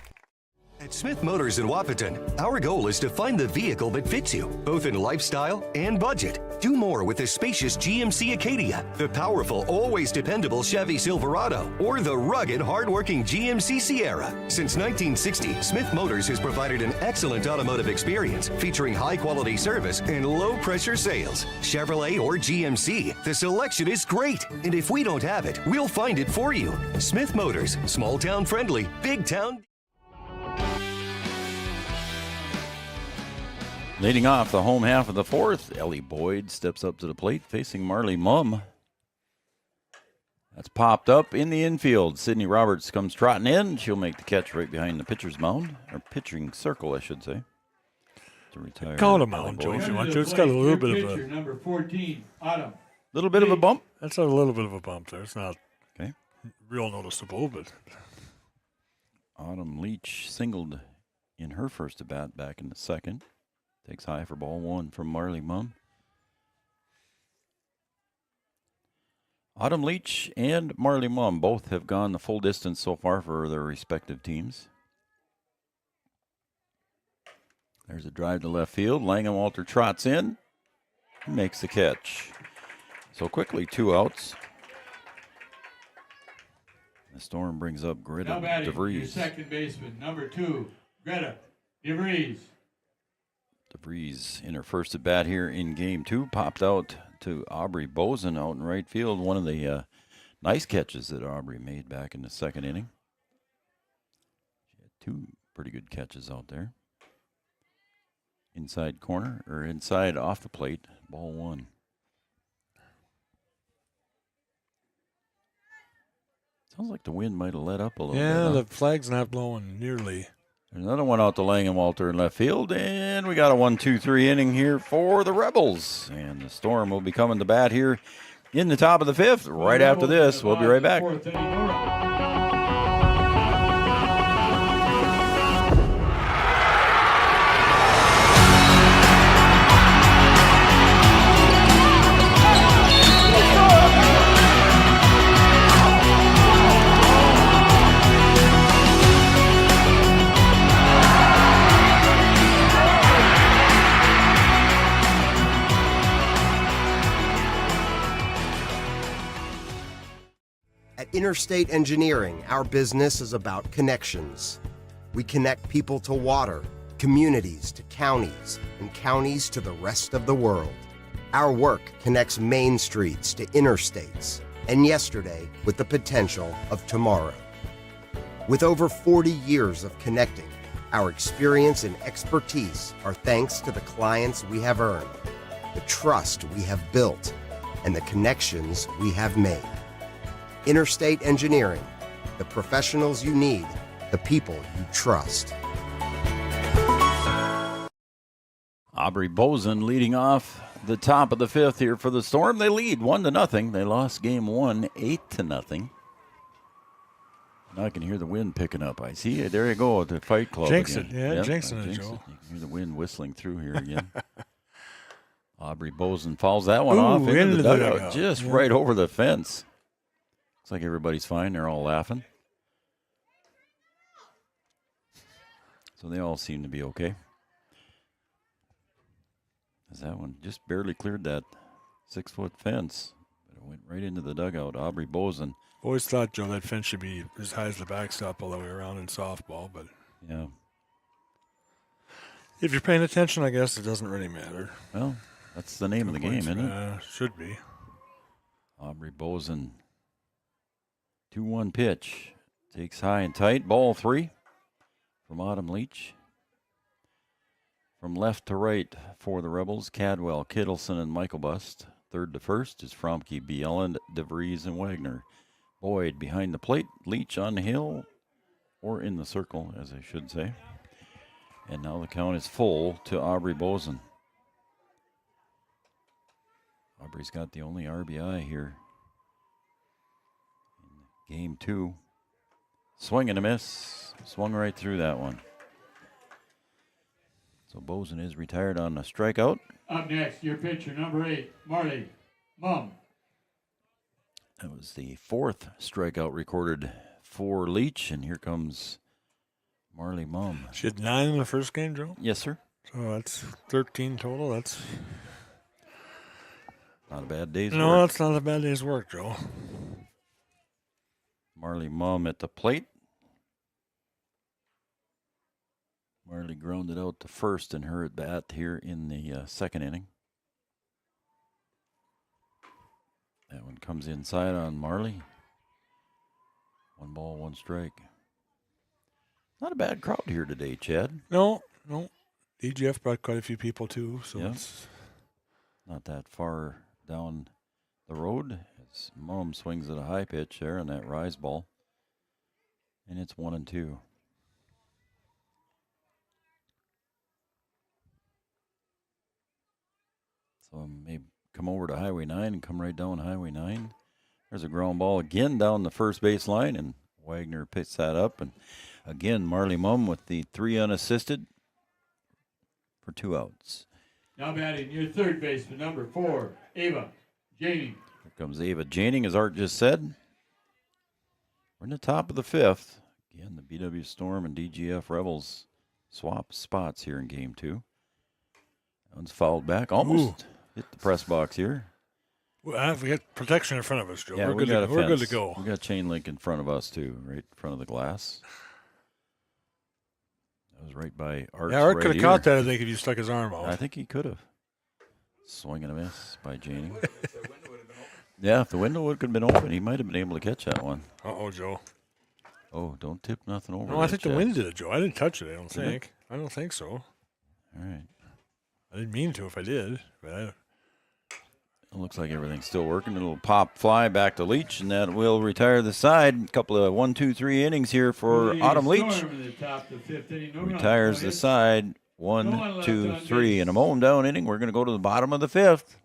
At Smith Motors in Wahpeton, our goal is to find the vehicle that fits you, both in lifestyle and budget. Do more with the spacious GMC Acadia, the powerful, always dependable Chevy Silverado, or the rugged, hardworking GMC Sierra. Since 1960, Smith Motors has provided an excellent automotive experience, featuring high-quality service and low-pressure sales. Chevrolet or GMC, the selection is great. And if we don't have it, we'll find it for you. Smith Motors, small-town friendly, big-town. Leading off the home half of the fourth, Ellie Boyd steps up to the plate facing Marley Mumm. That's popped up in the infield. Sydney Roberts comes trotting in. She'll make the catch right behind the pitcher's mound, or pitching circle, I should say. To retire. Call it a mound, Joe, if you want to. It's got a little bit of a... Number 14, Autumn. Little bit of a bump? That's a little bit of a bump there. It's not okay. Real noticeable, but... Autumn Leach singled in her first at-bat back in the second. Takes high for ball 1 from Marley Mumm. Autumn Leach and Marley Mumm both have gone the full distance so far for their respective teams. There's a drive to left field. Langenwalter trots in. Makes the catch. So quickly, 2 outs. The Storm brings up Greta Now batting, your DeVries. second baseman, number 2, Greta DeVries. DeVries in her first at bat here in game 2 popped out to Aubrey Bozen out in right field. One of the nice catches that Aubrey made back in the second inning. She had 2 pretty good catches out there. Inside corner, or inside off the plate, ball 1. Sounds like the wind might have let up a little bit. Yeah, Huh? the flag's not blowing nearly. There's another one out to Langenwalter in left field, and we got a 1-2-3 inning here for the Rebels. And the Storm will be coming to bat here in the top of the 5th. Right after this, we'll be right back. At Interstate Engineering, our business is about connections. We connect people to water, communities to counties, and counties to the rest of the world. Our work connects main streets to interstates, and yesterday with the potential of tomorrow. With over 40 years of connecting, our experience and expertise are thanks to the clients we have earned, the trust we have built, and the connections we have made. Interstate Engineering, the professionals you need, the people you trust. Aubrey Bozen leading off the top of the 5th here for the Storm. They lead 1-0. They lost game 1, 8-0. Now I can hear the wind picking up. I see it. There you go at the Fight Club. Jinx again. it. Yeah, Yep, jinxing it, jinx Joe. You can hear the wind whistling through here again. Aubrey Bozen fouls that one Ooh, off into the dugout, dugout. just Yeah. right over the fence. Looks like everybody's fine. They're all laughing. So they all seem to be okay. As that one just barely cleared that 6-foot fence. But it went right into the dugout. Aubrey Bozen. Always thought, Joe, that fence should be as high as the backstop all the way around in softball, but Yeah. if you're paying attention, I guess it doesn't really matter. Well, that's the name of the game, isn't it? Should be. Aubrey Bozen. 2-1 pitch. Takes high and tight. Ball 3 from Autumn Leach. From left to right for the Rebels, Cadwell, Kittleson, and Michael Bust. Third to first is Fromke, Bieland, DeVries, and Wagner. Boyd behind the plate, Leach on the hill, or in the circle, as I should say. And now the count is full to Aubrey Bozen. Aubrey's got the only RBI here in game 2. Swing and a miss. Swung right through that one. So Bozen is retired on a strikeout. Up next, your pitcher, number 8, Marley Mum. That was the 4th strikeout recorded for Leach, and here comes Marley Mum. She had 9 in the first game, Joe? Yes, sir. So that's 13 total. That's not a bad day's work. No, that's not a bad day's work, Joe. Marley Mum at the plate. Marley grounded out to first in her at bat here in the second inning. That one comes inside on Marley. 1 ball, 1 strike. Not a bad crowd here today, Chad. No. DGF brought quite a few people too, so it's not that far down the road. As Mum swings at a high pitch there on that rise ball. And it's 1-2. So maybe come over to Highway 9 and come right down Highway 9. There's a ground ball again down the first base line, and Wagner picks that up. And again, Marley Mum with the 3 unassisted for 2 outs. Now batting your third baseman, number 4, Ava Janey. Here comes Ava Janing, as Art just said. We're in the top of the 5th. Again, the BW Storm and DGF Rebels swap spots here in game 2. That one's fouled back. Almost hit the press box here. Well, we got protection in front of us, Joe. Yeah, we're good to go. We got chain link in front of us, too, right in front of the glass. That was right by Art's Art right could have caught that, I think, if you stuck his arm out. I think he could have. Swing and a miss by Janing. Yeah, if the window would have been open, he might have been able to catch that one. Uh-oh, Joe. Oh, don't tip nothing over. No, I think the Chad. wind did it, Joe. I didn't touch it, I don't Did think. it? I don't think so. All right. I didn't mean to if I did, but It looks like everything's still working. It'll pop fly back to Leach, and that will retire the side. A couple of 1, 2, 3 innings here for Autumn Leach. Retires the side. 1, 2, 3. In a mow 'em down inning, we're going to go to the bottom of the 5th.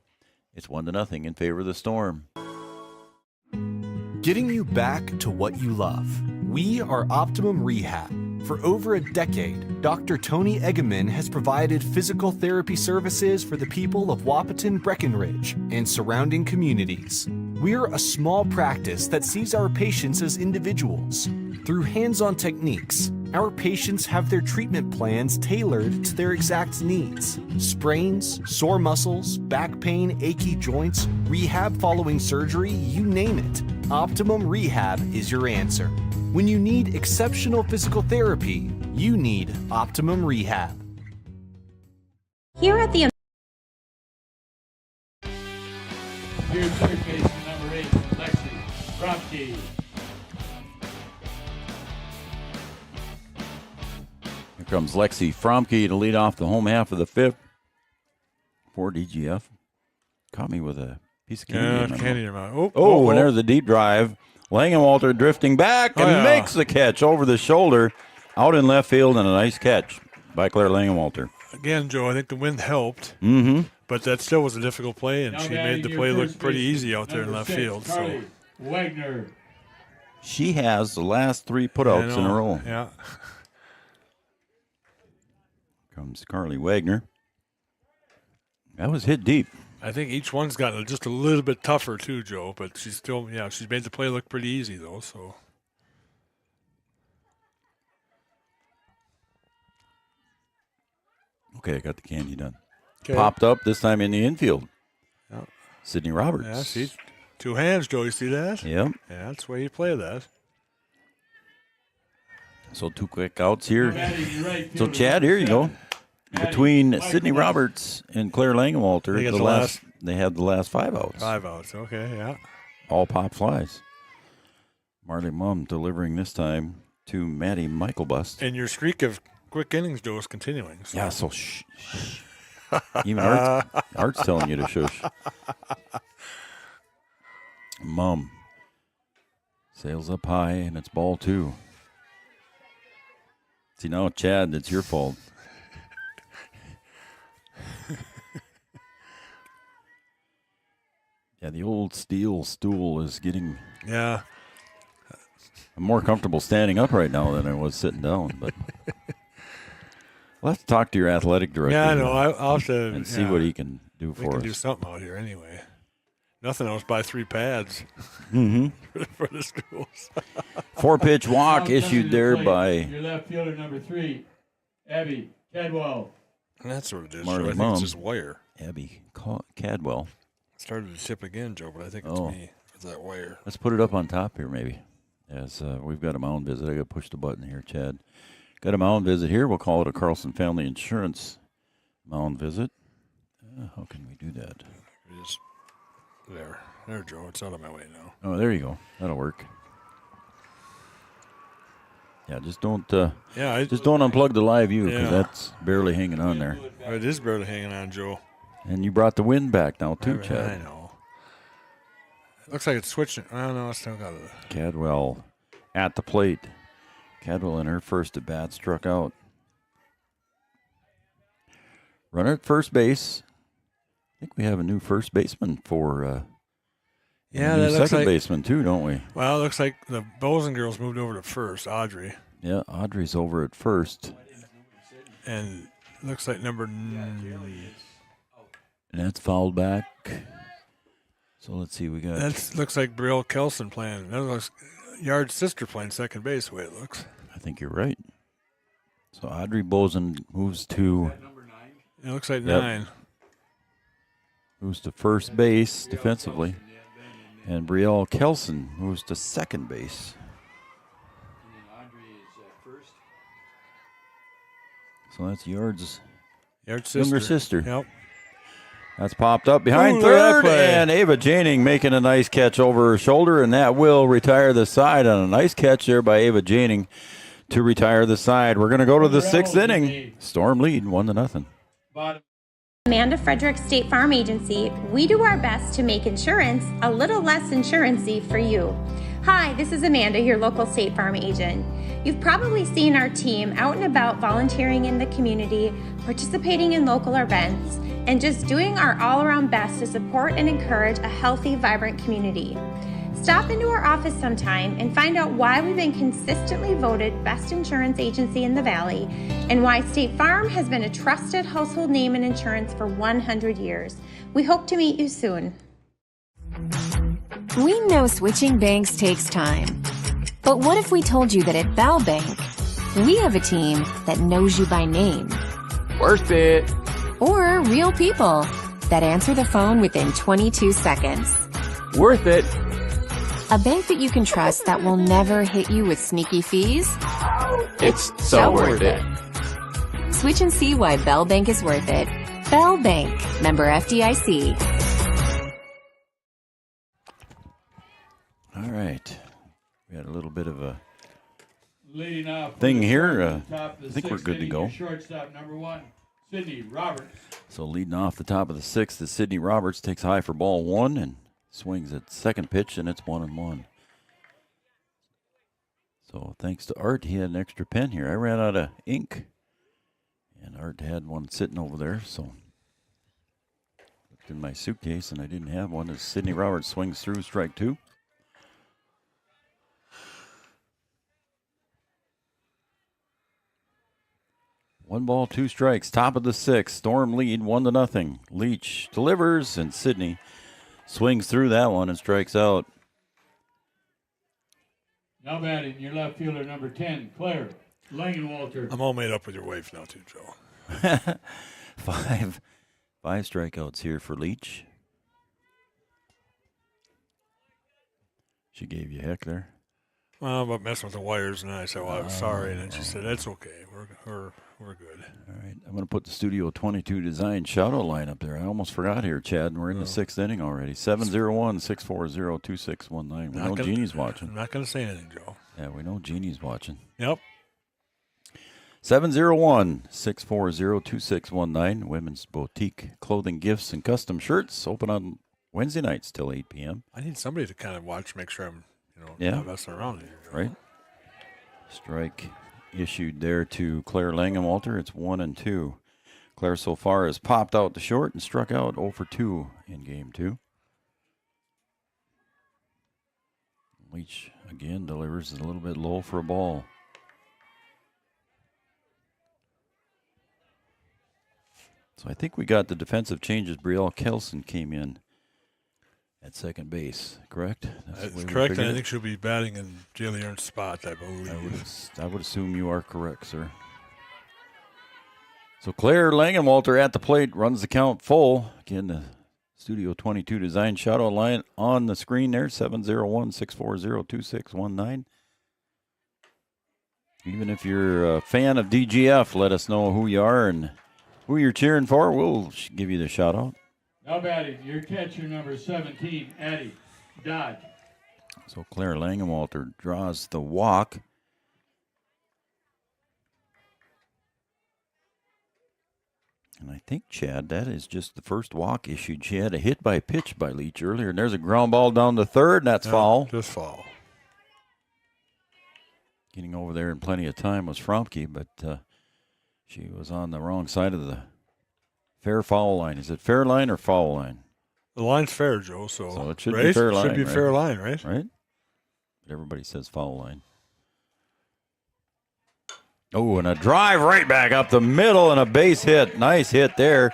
It's 1-0 in favor of the Storm. Getting you back to what you love. We are Optimum Rehab. For over a decade, Dr. Tony Eggeman has provided physical therapy services for the people of Wahpeton, Breckenridge, and surrounding communities. We're a small practice that sees our patients as individuals. Through hands-on techniques, our patients have their treatment plans tailored to their exact needs. Sprains, sore muscles, back pain, achy joints, rehab following surgery, you name it. Optimum Rehab is your answer. When you need exceptional physical therapy, you need Optimum Rehab. Here at the Here's third baseman number 8, Lexi Fromke. Here comes Lexi Fromke to lead off the home half of the 5th for DGF. Caught me with a piece of candy in my candy mouth. in my mouth. And there's the deep drive. Langenwalter drifting back and makes the catch over the shoulder out in left field, and a nice catch by Claire Langenwalter. Again, Joe, I think the wind helped, but that still was a difficult play, and she made the play look pretty easy out there in left field. So Wagner. She has the last 3 putouts in a row. Yeah. Comes Carly Wagner. That was hit deep. I think each one's gotten just a little bit tougher too, Joe, but she's still, she's made the play look pretty easy though, so. Okay, I got the candy done. Okay. Popped up, this time in the infield. Yep. Sydney Roberts. Yeah, see, 2 hands, Joe, you see that? Yep. Yeah, that's the way you play that. So 2 quick outs here. So Chad, here you go. Between Sydney Roberts and Claire Langenwalter, they had the last 5 outs. 5 outs, okay, yeah. All pop flies. Marley Mum delivering this time to Maddie Michaelbust. And your streak of quick innings, Joe, is continuing. So. Yeah, so shh. Even Art's telling you to shush. Mum sails up high, and it's ball 2. See, now, Chad, it's your fault. Yeah, the old steel stool is getting. Yeah. I'm more comfortable standing up right now than I was sitting down, but we'll have to talk to your athletic director. Yeah, I know. I'll have to and see what he can do for us. We can do something out here anyway. Nothing else. Buy 3 pads for the stools. 4-pitch walk issued there by your left fielder number 3, Abby Cadwell. And that's what it is. Marley Joe. I think Mum. it's just wire. Abby Cadwell. Started to chip again, Joe, but I think it's me. It's that wire. Let's put it up on top here, maybe. As we've got a mound visit. I got to push the button here, Chad. Got a mound visit here. We'll call it a Carlson Family Insurance mound visit. How can we do that? It is there. There, Joe. It's out of my way now. Oh, there you go. That'll work. Yeah, just don't. Just don't unplug the live view because that's barely hanging on there. It is barely hanging on, Joe. And you brought the wind back now too, Chad. I know. It looks like it's switching. I don't know. It's still got it. Cadwell at the plate. Cadwell in her first at bat struck out. Runner at first base. I think we have a new first baseman for. Yeah, new that looks second like, baseman too, don't we? Well, it looks like the Bozen girls moved over to first. Audrey. Yeah, Audrey's over at first. And looks like number. And that's fouled back. So let's see, we got. That looks like Brielle Kelson playing. That looks Yard's sister playing second base. The way it looks. I think you're right. So Audrey Bozen moves to. It looks like 9. Moves to first base defensively. And Brielle Kelson moves to second base. So that's Yard's younger sister. Yep. That's popped up behind third, and Ava Janing making a nice catch over her shoulder, and that will retire the side on a nice catch there by Ava Janing to retire the side. We're going to go to the 6th inning. Storm lead 1-0. Amanda Frederick State Farm Agency, we do our best to make insurance a little less insurance-y for you. Hi, this is Amanda, your local State Farm agent. You've probably seen our team out and about volunteering in the community, participating in local events, and just doing our all-around best to support and encourage a healthy, vibrant community. Stop into our office sometime and find out why we've been consistently voted best insurance agency in the Valley and why State Farm has been a trusted household name in insurance for 100 years. We hope to meet you soon. We know switching banks takes time. But what if we told you that at Bell Bank, we have a team that knows you by name? Worth it. Or real people that answer the phone within 22 seconds. Worth it. A bank that you can trust that will never hit you with sneaky fees? It's so worth it. Switch and see why Bell Bank is worth it. Bell Bank, member FDIC. All right. We had a little bit of a Leading off thing here. I think we're good to go. Shortstop number 1, Sydney Roberts. So leading off the top of the 6th is Sydney Roberts. Takes high for ball 1 and swings at second pitch, and it's 1-1. So thanks to Art, he had an extra pen here. I ran out of ink, and Art had one sitting over there, so looked in my suitcase, and I didn't have one. As Sydney Roberts swings through, strike 2. One ball, 2 strikes. Top of the 6th. Storm lead 1-0. Leach delivers, and Sydney swings through that one and strikes out. Now batting, your left fielder number 10, Claire Langenwalter. I'm all made up with your wife now, too, Joe. Five strikeouts here for Leach. She gave you heck there. Well, but messing with the wires, and I said, well, I'm sorry. And then she said, that's okay. We're good. All right. I'm going to put the Studio 22 design shout-out line up there. I almost forgot here, Chad, and we're in the 6th inning already. 701-640-2619. We know Jeannie's watching. I'm not going to say anything, Joe. Yeah, we know Jeannie's watching. Yep. 701-640-2619. Women's Boutique Clothing, Gifts, and Custom Shirts. Open on Wednesday nights till 8 p.m. I need somebody to kind of watch, make sure I'm not messing around here. Right. Strike issued there to Claire Langenwalter. It's 1-2. Claire so far has popped out to short and struck out 0 for 2 in game 2. Leach again delivers a little bit low for a ball. So I think we got the defensive changes. Brielle Kelson came in at second base, correct? That's correct, and I think she'll be batting in Jaylee Ernst's spot, I believe. I would assume you are correct, sir. So Claire Langenwalter at the plate, runs the count full. Again, the Studio 22 design shout-out line on the screen there, 701-640-2619. Even if you're a fan of DGF, let us know who you are and who you're cheering for. We'll give you the shout-out. Now batting, your catcher number 17, Addie Dodge. So Claire Langenwalter draws the walk. And I think, Chad, that is just the first walk issued. She had a hit by pitch by Leach earlier, and there's a ground ball down the third, and that's foul. Just foul. Getting over there in plenty of time was Fromke, but she was on the wrong side of the fair foul line. Is it fair line or foul line? The line's fair, Joe, so it should be fair line. Should be fair line, right? Right. But everybody says foul line. Oh, and a drive right back up the middle and a base hit. Nice hit there.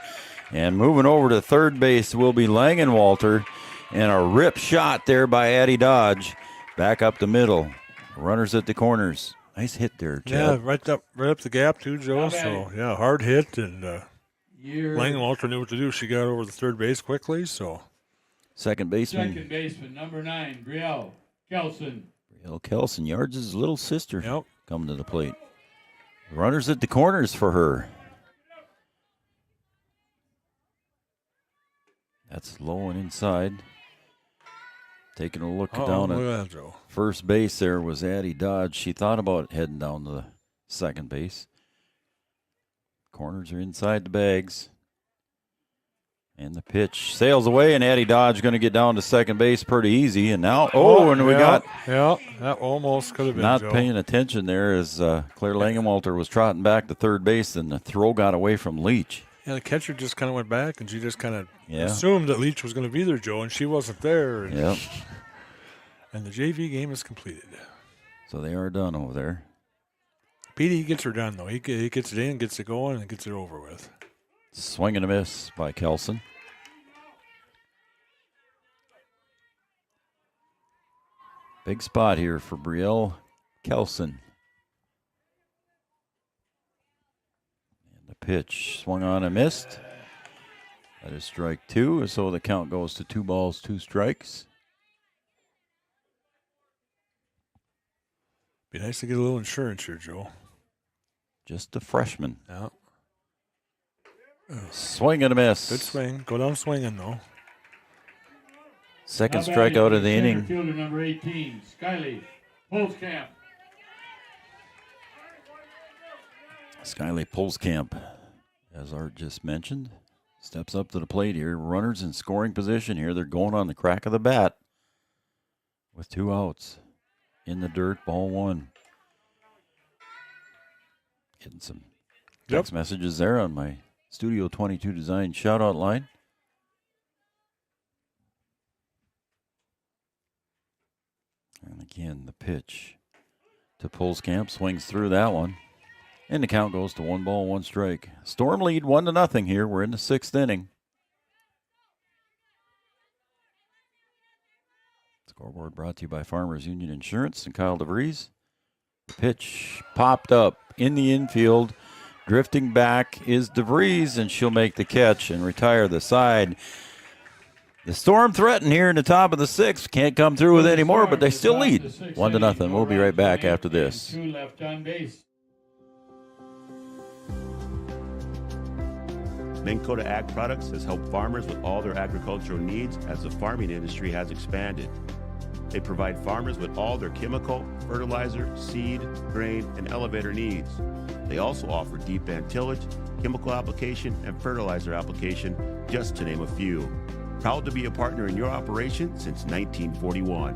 And moving over to third base will be Langenwalter. And a rip shot there by Addie Dodge. Back up the middle. Runners at the corners. Nice hit there, Chad. Yeah, right up the gap too, Joe. So, yeah, hard hit, and Langenwalter knew what to do. She got over the third base quickly, so. Second baseman. Second baseman, number 9, Brielle Kelson. Brielle Kelson, Yards' little sister, coming to the plate. Runners at the corners for her. That's low and inside. Taking a look down at first base there was Addie Dodge. She thought about heading down to the second base. Corners are inside the bags. And the pitch sails away, and Addie Dodge going to get down to second base pretty easy. And now, we got. Yeah, that almost could have been not Joe. paying attention there as Claire Langenwalter was trotting back to third base, and the throw got away from Leach. Yeah, the catcher just kind of went back, and she just kind of Yeah. assumed that Leach was going to be there, Joe, and she wasn't there. And, Yep. and the JV game is completed. So they are done over there. Petey gets her done, though. He gets it in, gets it going, and gets it over with. Swing and a miss by Kelson. Big spot here for Brielle Kelson. And the pitch swung on and missed. That is strike two, so the count goes to 2 balls, 2 strikes. Be nice to get a little insurance here, Joe. Just a freshman. Yeah. Swing and a miss. Good swing. Go down swinging, though. Second strikeout of the inning. Fielder number 18, Skyly Polskamp. Skyly Polskamp, as Art just mentioned, steps up to the plate here. Runners in scoring position here. They're going on the crack of the bat with 2 outs. In the dirt, ball 1. Getting some text messages there on my Studio 22 Design shout-out line. And again, the pitch to Polskamp swings through that one. And the count goes to 1 ball, 1 strike. Storm lead 1-0 here. We're in the 6th inning. Scoreboard brought to you by Farmers Union Insurance and Kyle DeVries. The pitch popped up in the infield. Drifting back is DeVries, and she'll make the catch and retire the side. The Storm threaten here in the top of the 6th. Can't come through with any more, but they still lead 1-0. We'll be right back after this. 2 left on base. Minn Kota Ag Products has helped farmers with all their agricultural needs as the farming industry has expanded. They provide farmers with all their chemical, fertilizer, seed, grain, and elevator needs. They also offer deep band tillage, chemical application, and fertilizer application, just to name a few. Proud to be a partner in your operation since 1941.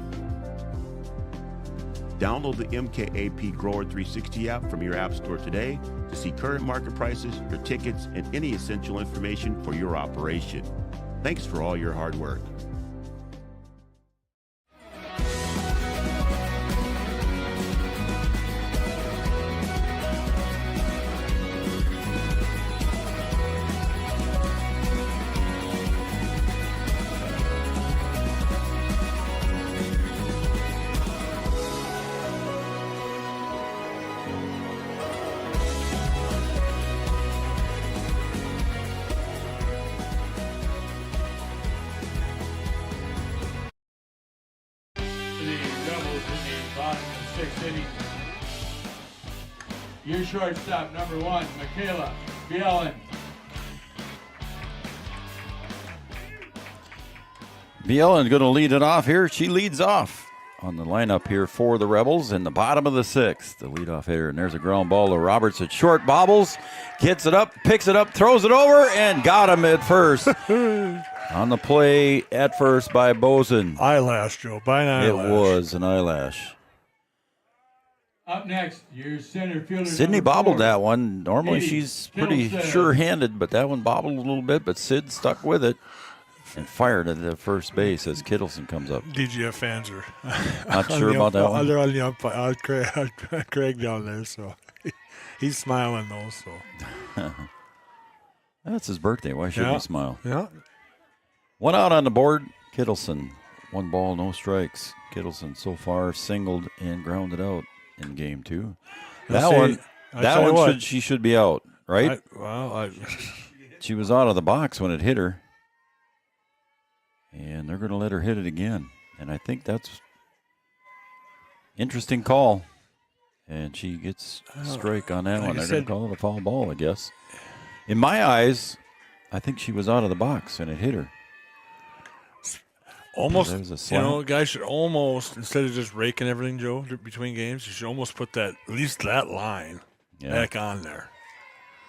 Download the MKAP Grower 360 app from your app store today to see current market prices, your tickets, and any essential information for your operation. Thanks for all your hard work. Your shortstop, number 1, Michaela Bielen. Bielen going to lead it off here. She leads off on the lineup here for the Rebels in the bottom of the 6th. The leadoff hitter, and there's a ground ball to Roberts at short, bobbles, gets it up, picks it up, throws it over, and got him at first. On the play at first by Bozen. Eyelash, Joe, by an eyelash. It was an eyelash. Up next, your center fielder. Sydney number 4, bobbled that one. Normally she's pretty Kittleson. sure-handed, but that one bobbled a little bit, but Sid stuck with it and fired at the first base as Kittleson comes up. DGF fans are Not sure about that one. They're on the umpire. Craig down there, so he's smiling though. So That's his birthday. Why shouldn't he smile? Yeah. 1 out on the board. Kittleson, 1 ball, no strikes. Kittleson so far singled and grounded out in game 2. She should be out, right? She was out of the box when it hit her. And they're going to let her hit it again. And I think that's interesting call. And she gets a strike on that one. They're going to call it a foul ball, I guess. In my eyes, I think she was out of the box and it hit her. Almost, guys should almost, instead of just raking everything, Joe, between games, you should almost put at least that line back on there.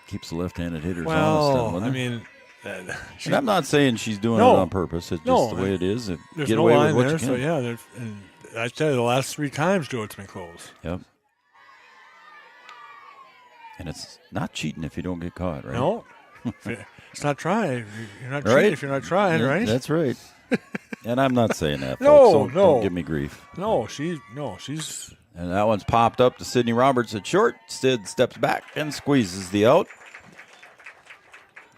Keeps the left-handed hitters honest. I mean, And I'm not saying she's doing it on purpose. It's just the way it is. There's get no away line with what there, you can. so yeah. And I tell you, the last 3 times, Joe, it's been close. Yep. And it's not cheating if you don't get caught, right? No. It's not trying. You're not cheating if you're not trying, right? That's right. And I'm not saying that, No, folks, so don't give me grief. No, she's. And that one's popped up to Sydney Roberts at short. Sid steps back and squeezes the out.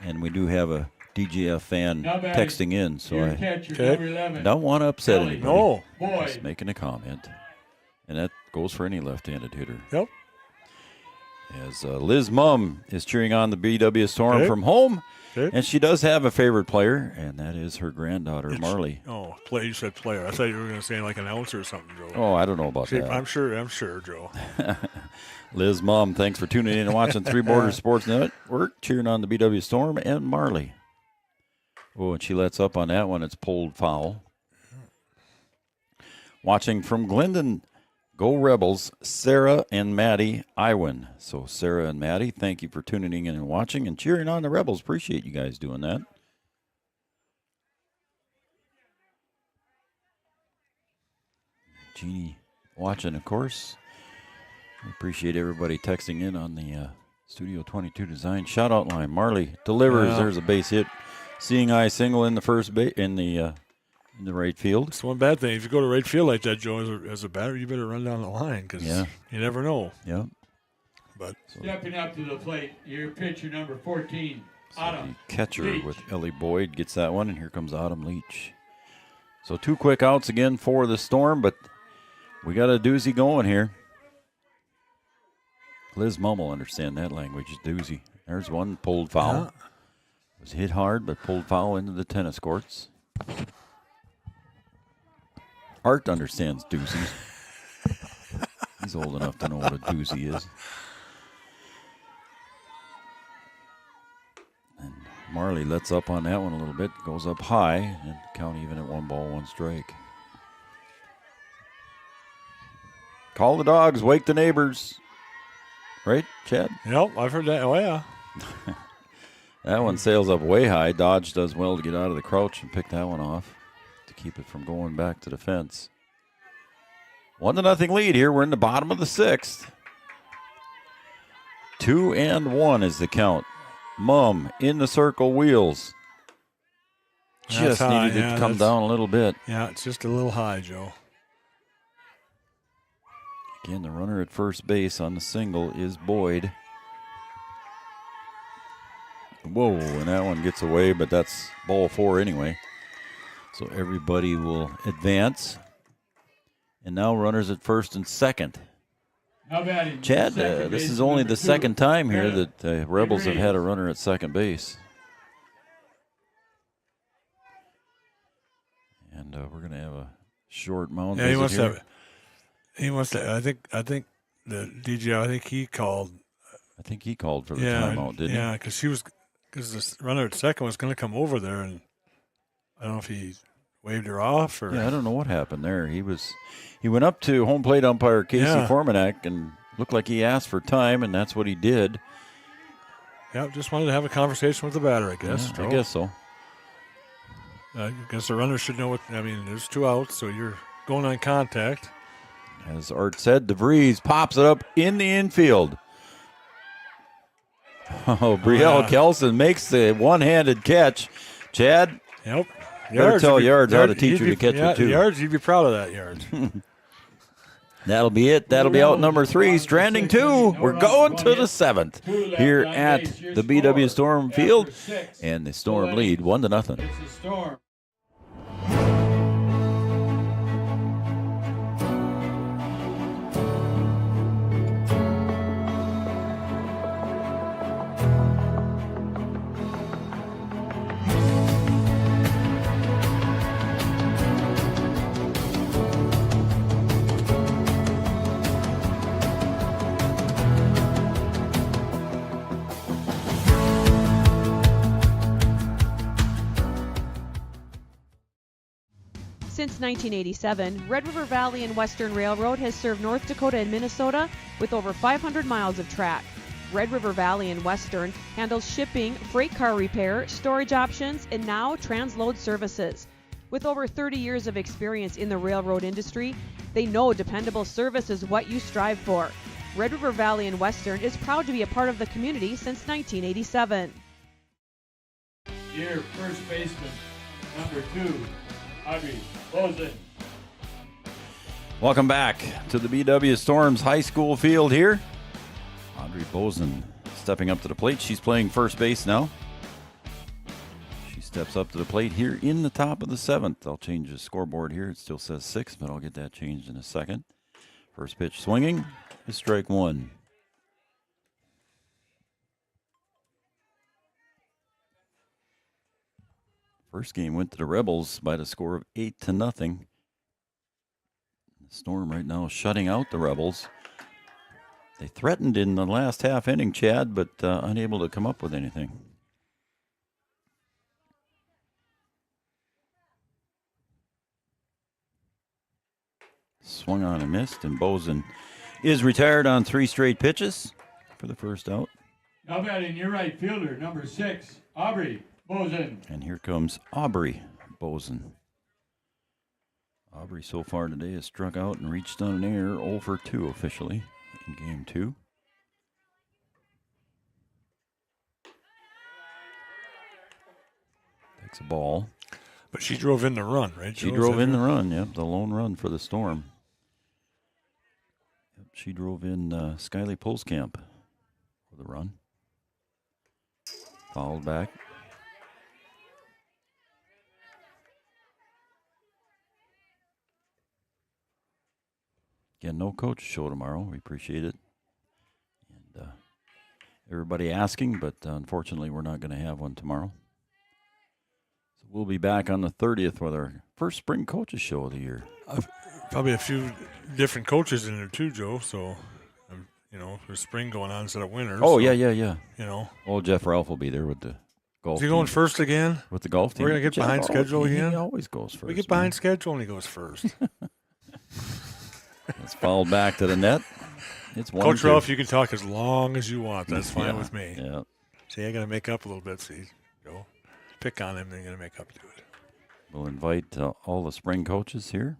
And we do have a DGF fan texting in, so I don't want to upset anybody. No. Just making a comment. And that goes for any left-handed hitter. Yep. As Liz Mum is cheering on the BW Storm from home. And she does have a favorite player, and that is her granddaughter, Marley. Oh, you said player. I thought you were going to say like announcer or something, Joe. Oh, I don't know about that. I'm sure, Joe. Liz Mum, thanks for tuning in and watching Three Borders Sports Network, cheering on the BW Storm and Marley. Oh, and she lets up on that one. It's pulled foul. Watching from Glendon, go Rebels, Sarah and Maddie Iwan. So Sarah and Maddie, thank you for tuning in and watching and cheering on the Rebels. Appreciate you guys doing that. Jeannie watching, of course. I appreciate everybody texting in on the Studio 22 Design shout-out line. Marley delivers. Yeah. There's a base hit. Seeing eye single in the first in the right field. It's one bad thing. If you go to right field like that, Joe, as a batter, you better run down the line because you never know. Yeah. But stepping up to the plate, your pitcher number 14, Autumn Catcher Leach. with Ellie Boyd gets that one, and here comes Autumn Leach. So 2 quick outs again for the Storm, but we got a doozy going here. Liz Mum will understand that language, doozy. There's one pulled foul. Yeah. It was hit hard, but pulled foul into the tennis courts. Art understands doozies. He's old enough to know what a doozy is. And Marley lets up on that one a little bit, goes up high, and count even at 1 ball, 1 strike. Call the dogs, wake the neighbors. Right, Chad? Yep, I've heard that. Oh, yeah. That one sails up way high. Dodge does well to get out of the crouch and pick that one off to keep it from going back to the fence. 1-0 lead here. We're in the bottom of the 6th. 2-1 is the count. Mum in the circle, wheels. Just needed it to come down a little bit. Yeah, it's just a little high, Joe. Again, the runner at first base on the single is Boyd. Whoa, and that one gets away, but that's ball 4 anyway. So everybody will advance. And now runners at first and second. Chad, this is only the second time here that the Rebels have had a runner at second base. And we're going to have a short mound. Yeah, he must have. I think the DGF. I think he called. I think he called for the timeout, didn't he? Yeah, because the runner at second was going to come over there, and I don't know if he waved her off or. Yeah, I don't know what happened there. He went up to home plate umpire Casey Formanek and looked like he asked for time, and that's what he did. Yeah, just wanted to have a conversation with the batter, I guess. Yeah, I guess so. I guess the runner should know what. I mean, there's 2 outs, so you're going on contact. As Art said, DeVries pops it up in the infield. Oh, Brielle Kelson makes the one-handed catch. Chad? Yep. Better tell Yards how to teach her to catch it, too. Yards, you'd be proud of that, Yards. That'll be it. That'll be out number 3. Stranding 2. We're going to the 7th here at the BW Storm Field. And the Storm lead 1-0. It's the Storm. Since 1987, Red River Valley and Western Railroad has served North Dakota and Minnesota with over 500 miles of track. Red River Valley and Western handles shipping, freight car repair, storage options, and now transload services. With over 30 years of experience in the railroad industry, they know dependable service is what you strive for. Red River Valley and Western is proud to be a part of the community since 1987. Your first baseman, number 2, Aubrey Bozen. Welcome back to the BW Storms High School field here. Audrey Bozen stepping up to the plate. She's playing first base now. She steps up to the plate here in the top of the 7th. I'll change the scoreboard here. It still says 6, but I'll get that changed in a second. First pitch swinging is strike 1. First game went to the Rebels by the score of 8-0. The Storm right now shutting out the Rebels. They threatened in the last half inning, Chad, but unable to come up with anything. Swung on and missed, and Bozen is retired on 3 straight pitches for the first out. Now batting your right fielder, number 6, Aubrey Bozen. And here comes Aubrey Bozen. Aubrey so far today has struck out and reached on an error, 0 for 2 officially in game 2. Takes a ball. But she drove in the run, right? She drove in the run, yep, the lone run for the Storm. Yep, she drove in Skyly Polskamp for the run. Fouled back. Again, no coach show tomorrow. We appreciate it. And everybody asking, but unfortunately we're not going to have one tomorrow. So we'll be back on the 30th with our first spring coaches show of the year. Probably a few different coaches in there too, Joe. So, there's spring going on instead of winter. Oh, so, yeah. Oh, Jeff Ralph will be there with the golf team. Is he going first again? With the golf team. We're going to get behind schedule again? He always goes first. We get behind schedule and he goes first. It's fouled back to the net. It's 1-2. Coach Ralph, you can talk as long as you want. That's fine with me. Yeah. See, I got to make up a little bit. See, Joe, pick on him, and you're going to make up to it. We'll invite all the spring coaches here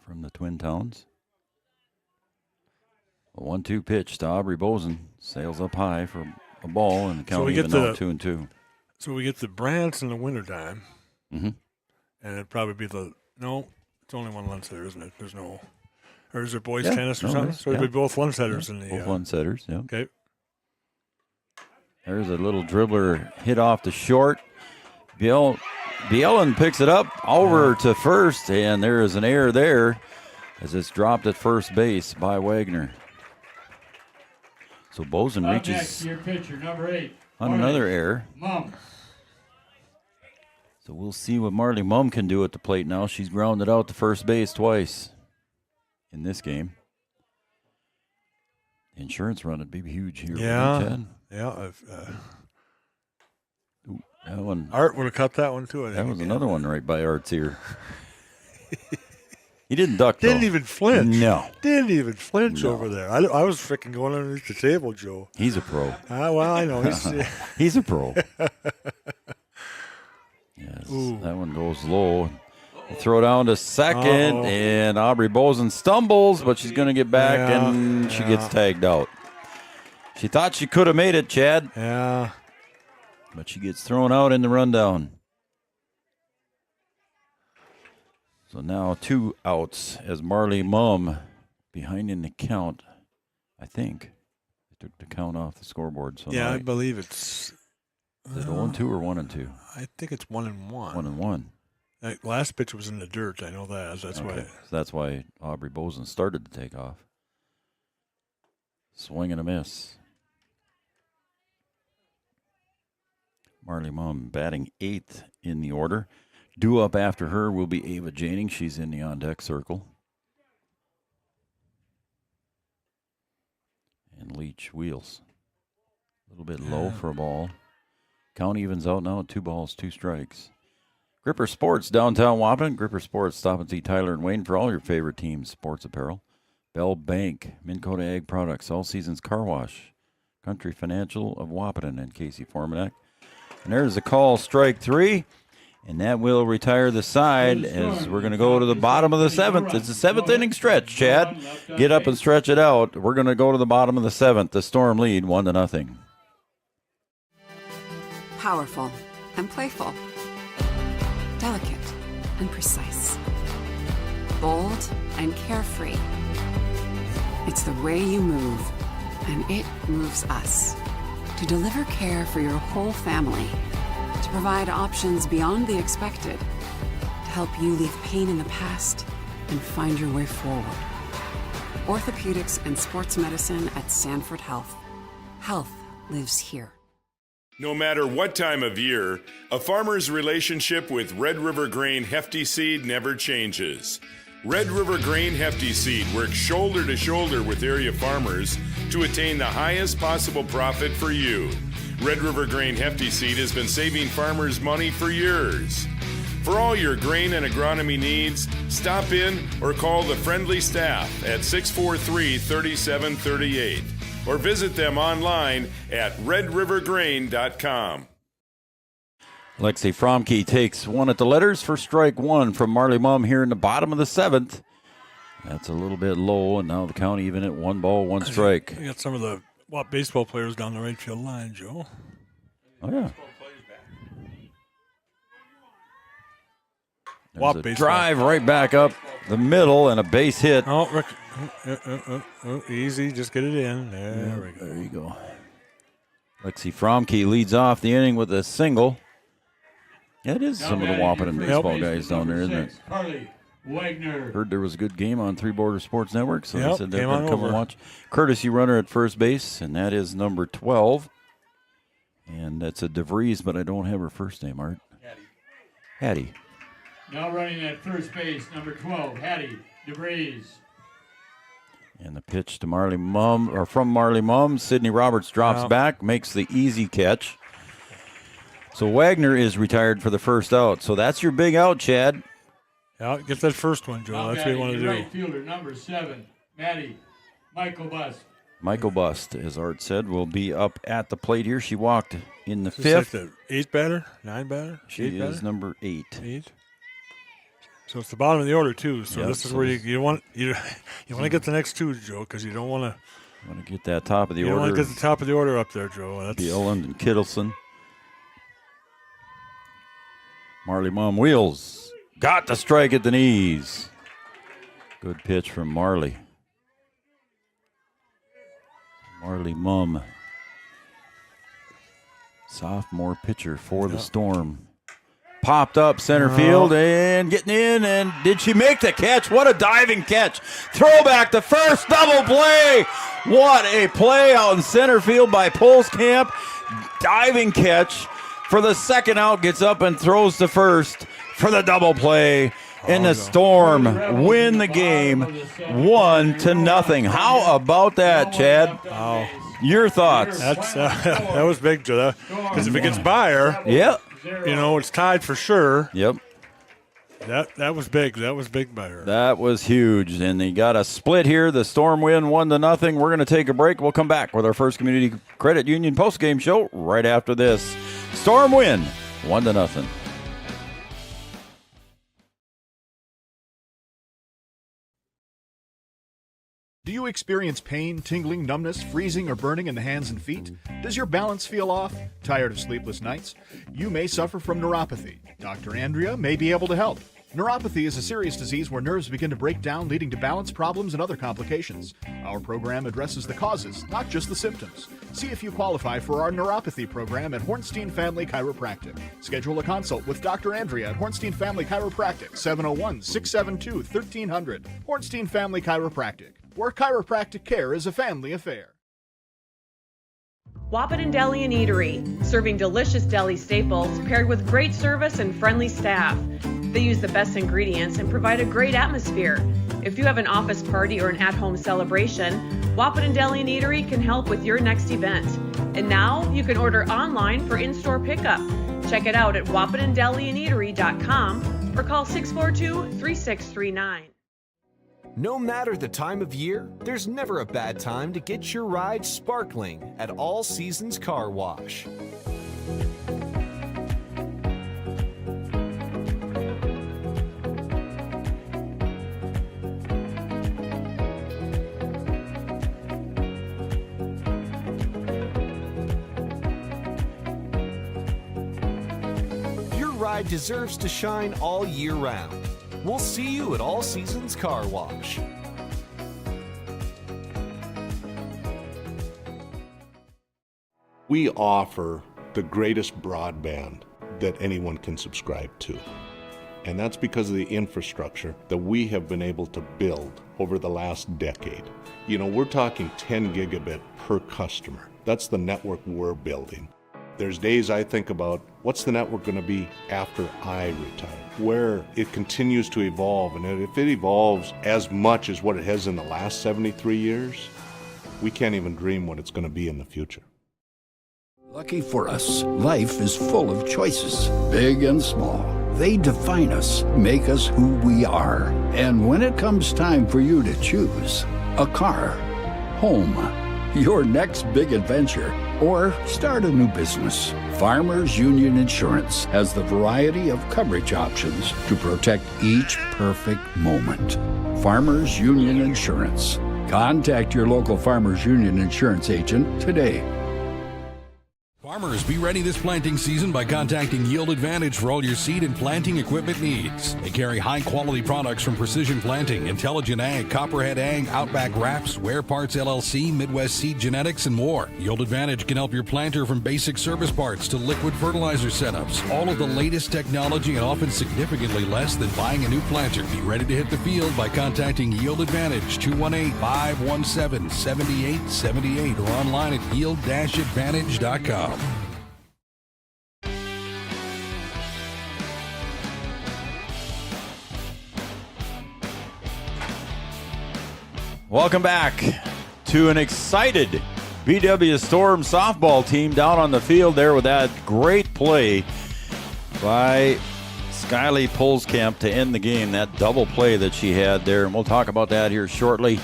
from the Twin Towns. A 1-2 pitch to Aubrey Bozen. Sails up high for a ball, and the count even out 2-2. So we get the Brants in the wintertime. Mm-hmm. And it'd probably be it's only one Lundsetter, isn't it? There's no, or is there boys tennis or something? So it'd be both Lundsetters in the. Both Lundsetters, yeah. Okay. There's a little dribbler hit off the short. Bielan picks it up over to first, and there is an error there as it's dropped at first base by Wagner. So Bozen reaches next, your pitcher, number 8, on another error. Mum. So we'll see what Marley Mum can do at the plate now. She's grounded out to first base twice in this game. The insurance run would be huge here. Yeah. Ooh, that one. Art would have cut that one too. That was another one right by Art's ear. He didn't duck. Didn't even flinch. No. Didn't even flinch over there. I was freaking going underneath the table, Joe. He's a pro. Well, I know. He's a pro. Yes, that one goes low. They throw down to second, and Aubrey Bozen stumbles, but she's going to get back, and she gets tagged out. She thought she could have made it, Chad. Yeah. But she gets thrown out in the rundown. So now 2 outs as Marley Mum behind in the count, I think. They took the count off the scoreboard. So I believe it's... Is it 0-2 or 1-2? I think it's 1-1. 1-1. That last pitch was in the dirt. I know that. That's why. So that's why Aubrey Bozen started to take off. Swing and a miss. Marley Mum batting 8th in the order. Due up after her will be Ava Janing. She's in the on-deck circle. And Leach wheels. A little bit low for a ball. Count evens out now at 2 balls, 2 strikes. Gripper Sports, downtown Wahpeton. Gripper Sports, stop and see Tyler and Wayne for all your favorite teams' sports apparel. Bell Bank, Minn Kota Ag Products, All Seasons Car Wash, Country Financial of Wahpeton, and Casey Formanek. And there's the call, strike 3. And that will retire the side as we're going to go to the bottom of the 7th. It's a 7th inning stretch, Chad. Get up and stretch it out. We're going to go to the bottom of the 7th. The Storm lead 1-0. Powerful and playful. Delicate and precise. Bold and carefree. It's the way you move, and it moves us. To deliver care for your whole family. To provide options beyond the expected. To help you leave pain in the past and find your way forward. Orthopedics and sports medicine at Sanford Health. Health lives here. No matter what time of year, a farmer's relationship with Red River Grain Hefty Seed never changes. Red River Grain Hefty Seed works shoulder to shoulder with area farmers to attain the highest possible profit for you. Red River Grain Hefty Seed has been saving farmers money for years. For all your grain and agronomy needs, stop in or call the friendly staff at 643-3738 or visit them online at redrivergrain.com. Lexi Fromke takes one at the letters for strike 1 from Marley Mum here in the bottom of the 7th. That's a little bit low, and now the count even at 1 ball, 1 strike. You got some of the baseball players down the right field line, Joe. Oh, yeah. There's a drive right back up the middle and a base hit. Oh, easy. Just get it in. There we go. There you go. Lexi Fromke leads off the inning with a single. Yeah, it is some of the Wahpeton baseball guys down there, isn't it? Carly Wagner. Heard there was a good game on Three Border Sports Network, so they said they're came going to come on and over. watch. Courtesy runner at first base, and that is number 12. And that's a DeVries, but I don't have her first name, Art. Hattie. Now running at first base, number 12, Hattie DeVries. And the pitch to Marley Mum, or from Marley Mum. Sidney Roberts drops back, makes the easy catch. So Wagner is retired for the first out. So that's your big out, Chad. Yeah, get that first one, Joe. Now That's what you want to do. right fielder, number 7, Michael Bust. Michael Bust, as Art said, will be up at the plate here. She walked in the Is this 5th. like the 8th batter? 9 batter? She 8 is batter? number 8. 8. So it's the bottom of the order too. So Yep, this is so where you want to get the next 2, Joe, because you don't want to. Want to get that top of the You order. want to get the top of the order up there, Joe. That's Bieland and Kittleson. Marley Mum wheels. Got the strike at the knees. Good pitch from Marley. Marley Mum. Sophomore pitcher for the Storm. Popped up center field and getting in, and did she make the catch? What a diving catch. Throwback to first, double play. What a play out in center field by Polskamp. Diving catch for the second out, gets up and throws to first for the double play. And the Storm win the game 1-0. How about that, Chad? Wow. Your thoughts? That was big, Joe. Because if it gets Bayer, it's tied for sure. Yep. That was big. That was big by her. That was huge. And they got a split here. The Storm win 1-0. We're going to take a break. We'll come back with our first Community Credit Union postgame show right after this. Storm win 1-0. Do you experience pain, tingling, numbness, freezing, or burning in the hands and feet? Does your balance feel off? Tired of sleepless nights? You may suffer from neuropathy. Dr. Andrea may be able to help. Neuropathy is a serious disease where nerves begin to break down, leading to balance problems and other complications. Our program addresses the causes, not just the symptoms. See if you qualify for our neuropathy program at Hornstein Family Chiropractic. Schedule a consult with Dr. Andrea at Hornstein Family Chiropractic, 701-672-1300. Hornstein Family Chiropractic, where chiropractic care is a family affair. Wahpeton Deli and Eatery, serving delicious deli staples paired with great service and friendly staff. They use the best ingredients and provide a great atmosphere. If you have an office party or an at-home celebration, Wahpeton Deli and Eatery can help with your next event. And now you can order online for in-store pickup. Check it out at wahpetondeliandeatery.com or call 642-3639. No matter the time of year, there's never a bad time to get your ride sparkling at All Seasons Car Wash. Your ride deserves to shine all year round. We'll see you at All Seasons Car Wash. We offer the greatest broadband that anyone can subscribe to. And that's because of the infrastructure that we have been able to build over the last decade. You know, we're talking 10 gigabit per customer. That's the network we're building. There's days I think about, what's the network going to be after I retire? Where it continues to evolve, and if it evolves as much as what it has in the last 73 years, we can't even dream what it's going to be in the future. Lucky for us, life is full of choices, big and small. They define us, make us who we are. And when it comes time for you to choose, a car, home, your next big adventure, or start a new business, Farmers Union Insurance has the variety of coverage options to protect each perfect moment. Farmers Union Insurance. Contact your local Farmers Union Insurance agent today. Farmers, be ready this planting season by contacting Yield Advantage for all your seed and planting equipment needs. They carry high-quality products from Precision Planting, Intelligent Ag, Copperhead Ag, Outback Wraps, Ware Parts LLC, Midwest Seed Genetics, and more. Yield Advantage can help your planter from basic service parts to liquid fertilizer setups. All of the latest technology and often significantly less than buying a new planter. Be ready to hit the field by contacting Yield Advantage, 218-517-7878, or online at yield-advantage.com. Welcome back to an excited BW Storm softball team down on the field there with that great play by Skyly Pulskamp to end the game, that double play that she had there. And we'll talk about that here shortly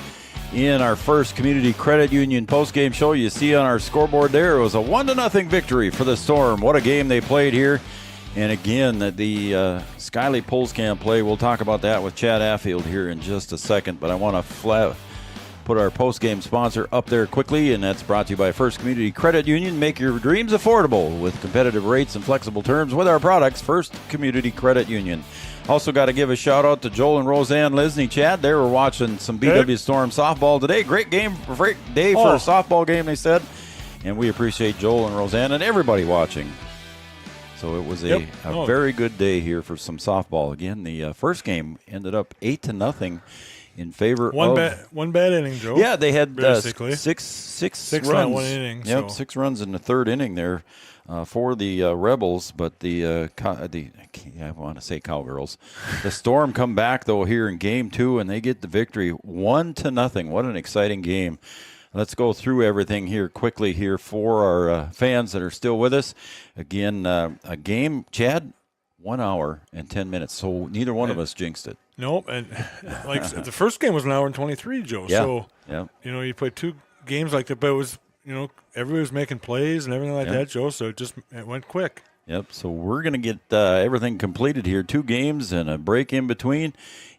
in our first Community Credit Union postgame show. You see on our scoreboard there, it was a 1-0 victory for the Storm. What a game they played here. And again, the Skyly Pulskamp play, we'll talk about that with Chad Affield here in just a second. But I want to put our post-game sponsor up there quickly, and that's brought to you by First Community Credit Union. Make your dreams affordable with competitive rates and flexible terms with our products, First Community Credit Union. Also got to give a shout-out to Joel and Roseanne Lisney. Chad, they were watching some BW Storm softball today. Great day for a softball game, they said. And we appreciate Joel and Roseanne and everybody watching. So it was a very good day here for some softball. Again, the first game ended up 8-0 in favor of one bad inning, Joe. Yeah, they had six runs. Not one inning. Yep, so. 6 runs in the third inning there for the Rebels, but I want to say Cowgirls. The Storm come back though here in game 2, and they get the victory 1-0. What an exciting game! Let's go through everything here quickly here for our fans that are still with us. Again, a game, Chad, 1 hour and 10 minutes. So neither one of us jinxed it. Nope, and like the first game was 1 hour and 23, Joe. Yeah. So you know, you played 2 games like that, but it was, you know, everybody was making plays and everything like that, Joe. So it went quick. Yep. So we're gonna get everything completed here. 2 games and a break in between.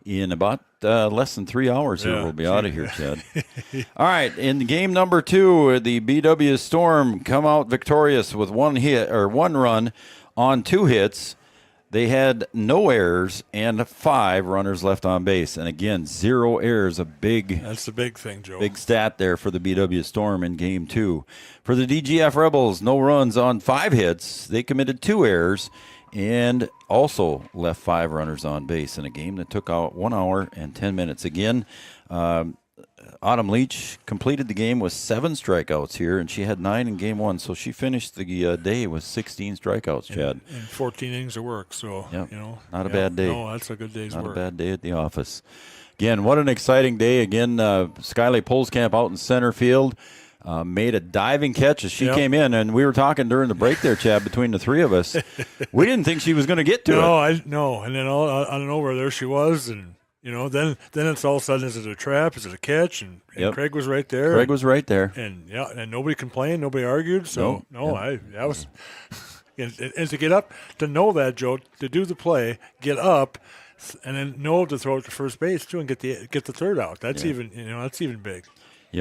In about less than 3 hours here, we'll be out of here, Chad. All right, in game number 2, the BW Storm come out victorious with 1 run on 2 hits. They had no errors and 5 runners left on base. And again, 0 errors, that's the big thing, Joe. Big stat there for the BW Storm in game 2. For the DGF Rebels, no runs on 5 hits. They committed 2 errors and also left 5 runners on base in a game that took out 1 hour and 10 minutes. Again, Autumn Leach completed the game with 7 strikeouts here, and she had 9 in game 1, so she finished the day with 16 strikeouts, Chad. And 14 innings of work, so, you know. Not a bad day. No, that's a good day's work. Not a bad day at the office. Again, what an exciting day. Again, Skyly Pulskamp out in center field made a diving catch as she came in, and we were talking during the break there, Chad, between the 3 of us. We didn't think she was going to get to it. No, and then out of nowhere, there she was, and then it's all of a sudden, is it a trap? Is it a catch? And Craig was right there. Craig was right there. And nobody complained. Nobody argued. So, I was – and to get up, to know that, Joe, to do the play, get up, and then know to throw it to first base, too, and get the third out. That's even big. We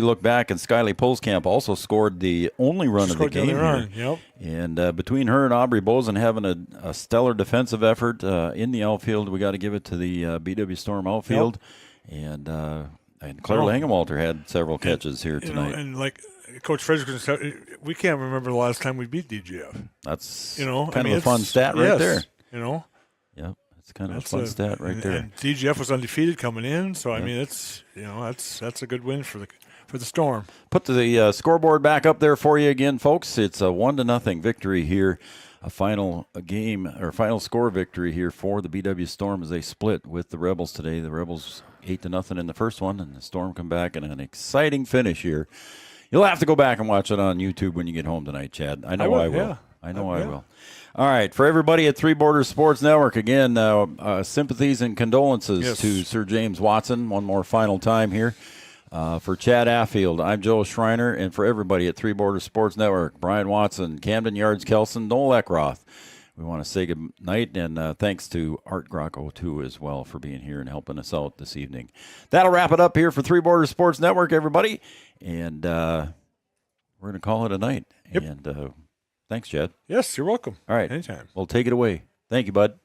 look back, and Skyly Polskamp also scored the only run of the game here. Yep. And between her and Aubrey Bozen having a stellar defensive effort in the outfield, we got to give it to the BW Storm outfield. Yep. And Claire Langenwalter had several catches here tonight. And like Coach Frederickson said, we can't remember the last time we beat DGF. That's kind of a fun stat right there. Yep. It's kind of a fun stat right there. And DGF was undefeated coming in, so I mean it's that's a good win for the Storm. Put the scoreboard back up there for you again, folks. It's a 1-0 victory here, a final score victory here for the BW Storm as they split with the Rebels today. The Rebels 8-0 in the first one, and the Storm come back in an exciting finish here. You'll have to go back and watch it on YouTube when you get home tonight, Chad. I know I will. Yeah. I will. All right, for everybody at Three Borders Sports Network, again, sympathies and condolences to Sir James Watson one more final time here. For Chad Affield, I'm Joe Schreiner, and for everybody at Three Borders Sports Network, Brian Watson, Camden Yards Kelson, Noel Eckroth, we want to say good night, and thanks to Art Grocco, too, as well, for being here and helping us out this evening. That'll wrap it up here for Three Borders Sports Network, everybody, and we're going to call it a night. Yep. And thanks, Chad. Yes, you're welcome. All right. Anytime. Well, take it away. Thank you, bud.